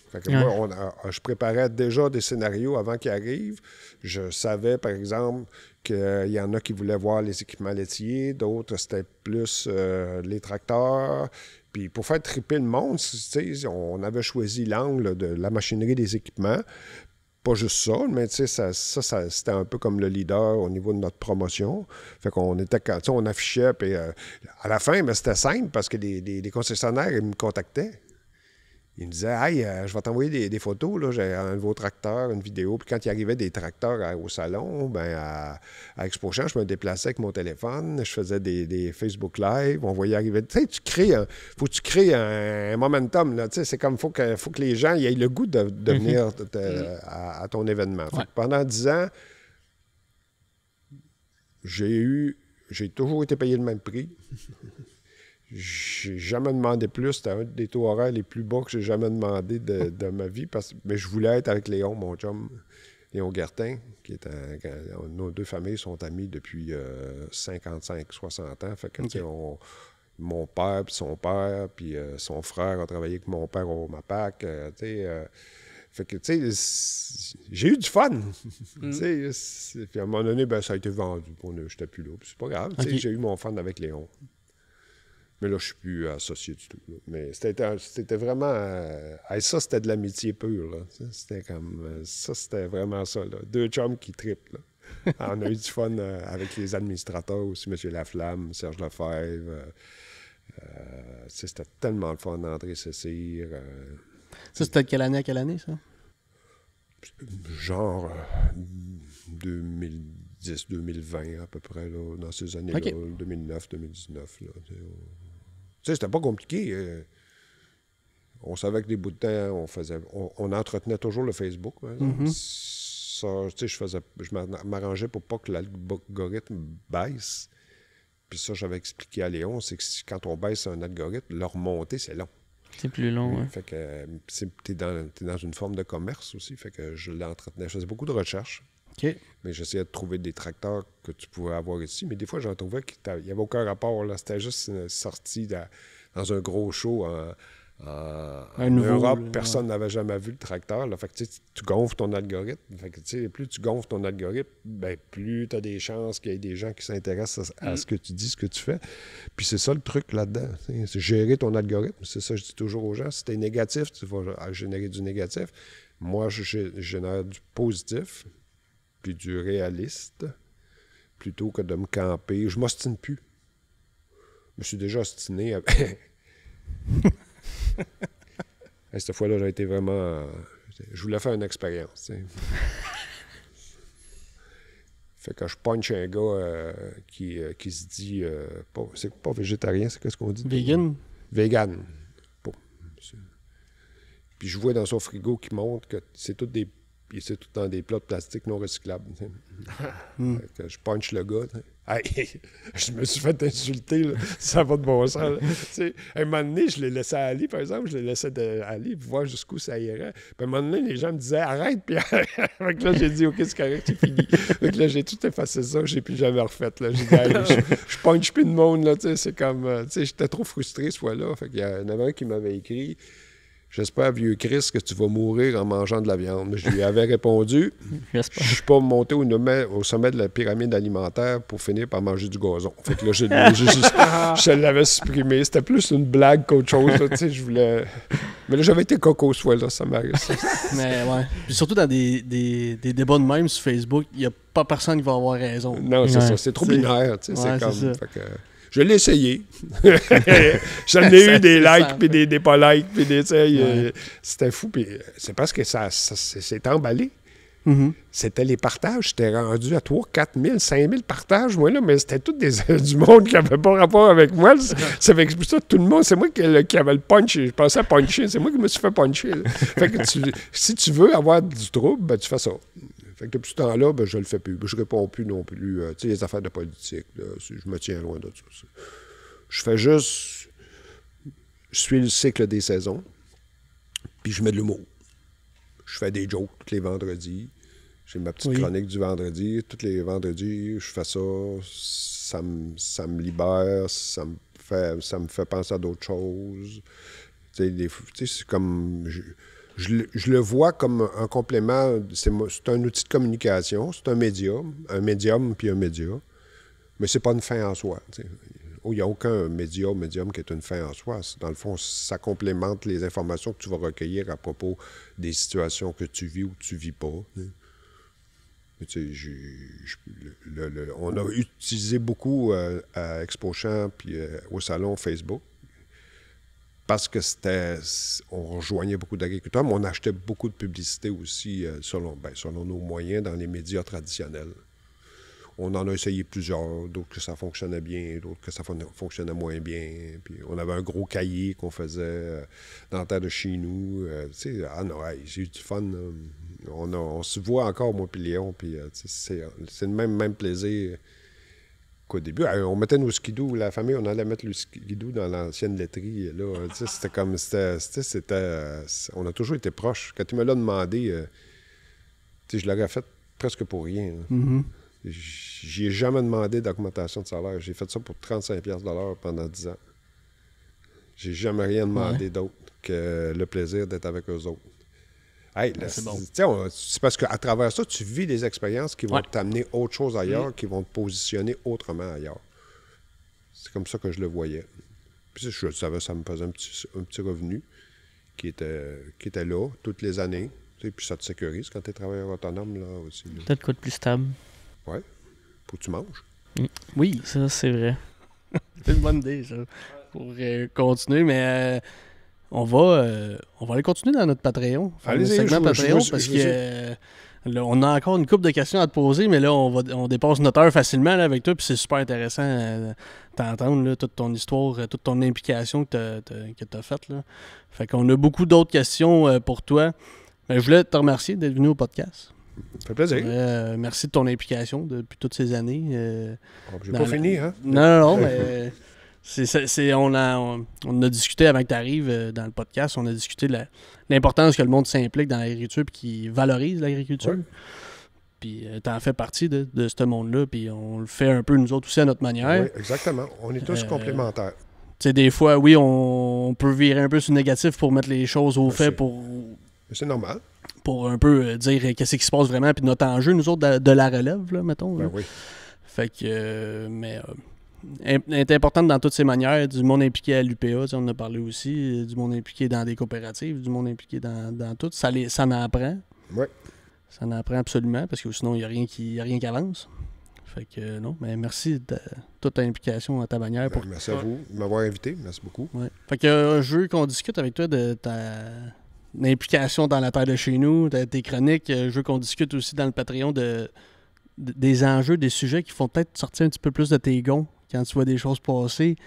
Fait que moi, je préparais déjà des scénarios avant qu'il arrive. Je savais, par exemple, qu'il y en a qui voulaient voir les équipements laitiers, d'autres, c'était plus les tracteurs. Puis pour faire triper le monde, on avait choisi l'angle de la machinerie des équipements. Pas juste ça, mais ça, c'était un peu comme le leader au niveau de notre promotion. Fait qu'on était, on affichait, puis à la fin, ben, c'était simple parce que les concessionnaires, ils me contactaient. Il me disait « Hey, je vais t'envoyer des photos, là, j'ai un nouveau tracteur, une vidéo. » Puis quand il arrivait des tracteurs au salon, ben à Expo-Champs, je me déplaçais avec mon téléphone, je faisais des Facebook Live, on voyait arriver. Tu sais, faut que tu crées un momentum, là. Tu sais, c'est comme, faut que les gens aient le goût de venir à ton événement. Fait que pendant 10 ans, j'ai toujours été payé le même prix. J'ai jamais demandé plus. C'était un des taux horaires les plus bas que j'ai jamais demandé de ma vie. Mais je voulais être avec Léon, mon chum, Léon Guertin, qui est nos deux familles sont amies depuis 55-60 ans. Fait que, mon père, puis son père, puis son frère a travaillé avec mon père au MAPAC. Fait que, tu sais, j'ai eu du fun. Puis à un moment donné, ben, ça a été vendu. Je n'étais plus là. C'est pas grave. J'ai eu mon fun avec Léon. Mais là, je suis plus associé du tout. Là. Mais c'était vraiment... ça, c'était de l'amitié pure. Là. C'était comme... ça, c'était vraiment ça. Là. Deux chums qui trippent. Là. On a eu du fun avec les administrateurs aussi, M. Laflamme, Serge Lefebvre. C'était tellement le fun d'André Cécile. Ça, c'était de quelle année à quelle année, ça? Genre 2010-2020 à peu près, là, dans ces années-là, 2009-2019. Tu sais, c'était pas compliqué. On savait que des bouts de temps, on entretenait toujours le Facebook. Ça, tu sais, je m'arrangeais pour pas que l'algorithme baisse. Puis ça, j'avais expliqué à Léon, c'est que quand on baisse un algorithme, le remonter, c'est long. C'est plus long, oui. Fait que t'es dans une forme de commerce aussi. Fait que je l'entretenais. Je faisais beaucoup de recherches. Mais j'essayais de trouver des tracteurs que tu pouvais avoir ici. Mais des fois, j'en trouvais qu'il n'y avait aucun rapport. Là. C'était juste une sortie dans un gros show en Europe. Personne n'avait jamais vu le tracteur. Là. Fait que tu gonfles ton algorithme. Fait que plus tu gonfles ton algorithme, ben, plus tu as des chances qu'il y ait des gens qui s'intéressent à ce que tu dis, ce que tu fais. Puis c'est ça le truc là-dedans. C'est gérer ton algorithme. C'est ça que je dis toujours aux gens. Si tu es négatif, tu vas générer du négatif. Moi, je génère du positif puis du réaliste, plutôt que de me camper. Je m'ostine plus. Je me suis déjà ostiné. Cette fois-là, j'ai été vraiment... je voulais faire une expérience. T'sais. Fait que je punch un gars qui se dit... c'est pas végétarien, c'est qu'est-ce qu'on dit? Vegan? Vegan. Puis je vois dans son frigo qui montre que c'est tout dans des plats de plastique non recyclables. Que je punch le gars. Hey, je me suis fait insulter. Là. Ça va de bon sens. Un moment donné, je l'ai laissé aller, par exemple. Je l'ai laissé aller pour voir jusqu'où ça irait. Puis à un moment donné, les gens me disaient « Arrête! » Puis là, j'ai dit « OK, c'est correct, c'est fini. » Fait que là, j'ai tout effacé ça. J'ai plus jamais refait. Là. J'ai dit hey, je punch plus de monde. Là, c'est comme... j'étais trop frustré ce fois-là. Fait qu'il y en avait un qui m'avait écrit. J'espère, vieux Chris, que tu vas mourir en mangeant de la viande. Je lui avais répondu, J'espère. je suis pas monté au sommet de la pyramide alimentaire pour finir par manger du gazon. Fait que là, je l'avais supprimé. C'était plus une blague qu'autre chose. Là, tu sais, je voulais... Mais là, j'avais été coco ce fois-là, ça m'arrive. Mais ouais. Puis surtout dans des débats de même sur Facebook, il n'y a pas personne qui va avoir raison. Non, c'est Ouais. ça. C'est trop C'est- binaire. Tu sais, Ouais, c'est comme... c'est ça. Fait que, je l'ai essayé. J'en ai eu des likes, ça. puis des pas likes, puis des... tu sais, Ouais. c'était fou. Puis c'est parce que ça s'est emballé. Mhm. C'était les partages. J'étais rendu à 3 4 000, 5 000 partages, moi, là, mais c'était tout du monde qui n'avait pas rapport avec moi. Ça fait que ça, tout le monde, c'est moi qui avait le punch. Je pensais à puncher. C'est moi qui me suis fait puncher. Là. Fait que si tu veux avoir du trouble, ben, tu fais ça. Fait que depuis ce temps-là, ben, je le fais plus. Je réponds plus non plus. Tu sais, les affaires de politique, là, je me tiens loin de ça. Je fais juste... Je suis le cycle des saisons, puis je mets de l'humour. Je fais des jokes tous les vendredis. J'ai ma petite chronique du vendredi. Tous les vendredis, je fais ça. Ça me libère. Ça me fait penser à d'autres choses. Tu sais, c'est comme... Je le vois comme un complément. C'est un outil de communication. C'est un médium puis un média. Mais c'est pas une fin en soi. Tu sais. Il n'y a aucun médium qui est une fin en soi. Dans le fond, ça complémente les informations que tu vas recueillir à propos des situations que tu vis ou que tu ne vis pas. Mais tu sais, on a utilisé beaucoup à ExpoChamp puis au salon Facebook parce que on rejoignait beaucoup d'agriculteurs, mais on achetait beaucoup de publicité aussi selon nos moyens dans les médias traditionnels. On en a essayé plusieurs, d'autres que ça fonctionnait bien, d'autres que ça fonctionnait moins bien. Puis on avait un gros cahier qu'on faisait dans la terre de chez nous. Tu sais, j'ai eu du fun. On se voit encore, moi puis Léon, puis c'est le même plaisir qu'au début. On mettait nos skidoo, la famille, on allait mettre le skidoo dans l'ancienne laiterie. Là, c'était comme... on a toujours été proches. Quand tu me l'as demandé, je l'aurais fait presque pour rien. Mhm. J'y ai jamais demandé d'augmentation de salaire. J'ai fait ça pour 35$ de l'heure pendant 10 ans. J'ai jamais rien demandé d'autre que le plaisir d'être avec eux autres. Hey, là, c'est bon. C'est parce qu'à travers ça, tu vis des expériences qui vont t'amener autre chose ailleurs, qui vont te positionner autrement ailleurs. C'est comme ça que je le voyais. Puis je savais ça me faisait un petit revenu qui était là toutes les années. Puis ça te sécurise quand tu es travailleur autonome là aussi. Là. Peut-être quoi de plus stable. Oui. Faut que tu manges. Oui, Ça, c'est vrai. c'est une bonne idée, ça. Pour continuer, mais on va aller continuer dans notre Patreon. Faire Allez-y, le segment je Patreon vous- parce je que là, on a encore une couple de questions à te poser, mais là, on dépasse notre heure facilement là, avec toi, puis c'est super intéressant d'entendre là, toute ton histoire, toute ton implication que tu as faite. Là. Fait qu'on a beaucoup d'autres questions pour toi. Mais je voulais te remercier d'être venu au podcast. Ça fait plaisir. Merci de ton implication depuis toutes ces années. J'ai dans pas la- fini, hein? Non, mais on a discuté avant que tu arrives dans le podcast, on a discuté de l'importance que le monde s'implique dans l'agriculture et qu'il valorise l'agriculture. Ouais. Puis tu en fais partie de ce monde-là, puis on le fait un peu nous autres aussi à notre manière. Oui, exactement. On est tous complémentaires. Tu sais, des fois, oui, on peut virer un peu sur le négatif pour mettre les choses au fait, C'est normal. pour un peu dire qu'est-ce qui se passe vraiment, puis notre enjeu, nous autres, de la relève, là, mettons. là. Ben oui. Fait que, est importante dans toutes ces manières, du monde impliqué à l'UPA, on en a parlé aussi, du monde impliqué dans des coopératives, du monde impliqué dans tout. Ça en apprend. Oui. Ça en apprend absolument, parce que sinon, il n'y a rien qui avance. Fait que non, mais merci de toute ta implication à ta manière. Ben, merci à vous de m'avoir invité. Merci beaucoup. Ouais. Fait que je veux qu'on discute avec toi de ta implication dans la terre de chez nous, tes chroniques. Je veux qu'on discute aussi dans le Patreon des enjeux, des sujets qui font peut-être sortir un petit peu plus de tes gonds quand tu vois des choses passer.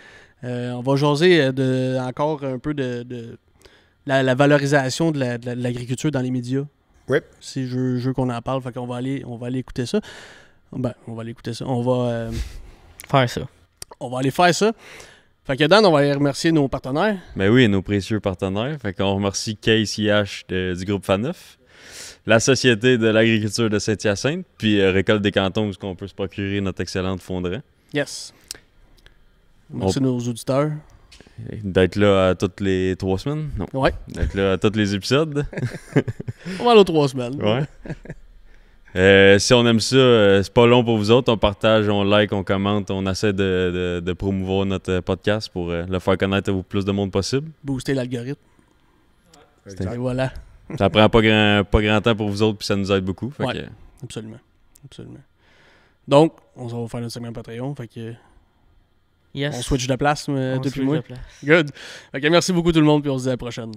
On va jaser encore un peu de la valorisation de l'agriculture dans les médias. Oui. Si je veux qu'on en parle, fait qu'on va aller écouter ça. Ben, on va aller écouter ça. On va Faire ça. on va aller faire ça. Fait que Dan, on va aller remercier nos partenaires. Ben oui, nos précieux partenaires. Fait qu'on remercie KCH du groupe FANEF, la Société de l'agriculture de Saint-Hyacinthe, puis Récolte des Cantons, où on peut se procurer notre excellente fonderie. Yes. Merci nos auditeurs. d'être là à toutes les 3 semaines. Non. Ouais. D'être là à tous les épisodes. On va aller aux 3 semaines. Ouais. Si on aime ça, c'est pas long pour vous autres. On partage, on like, on commente. On essaie de promouvoir notre podcast pour le faire connaître au plus de monde possible. Booster l'algorithme. Exact. Et voilà. Ça prend pas grand temps pour vous autres, puis ça nous aide beaucoup. Fait Ouais. que, Absolument. Donc, on va faire notre segment Patreon. Fait que Yes. on switch de place On depuis switch moi. de place. Good. Fait que merci beaucoup tout le monde, puis on se dit à la prochaine.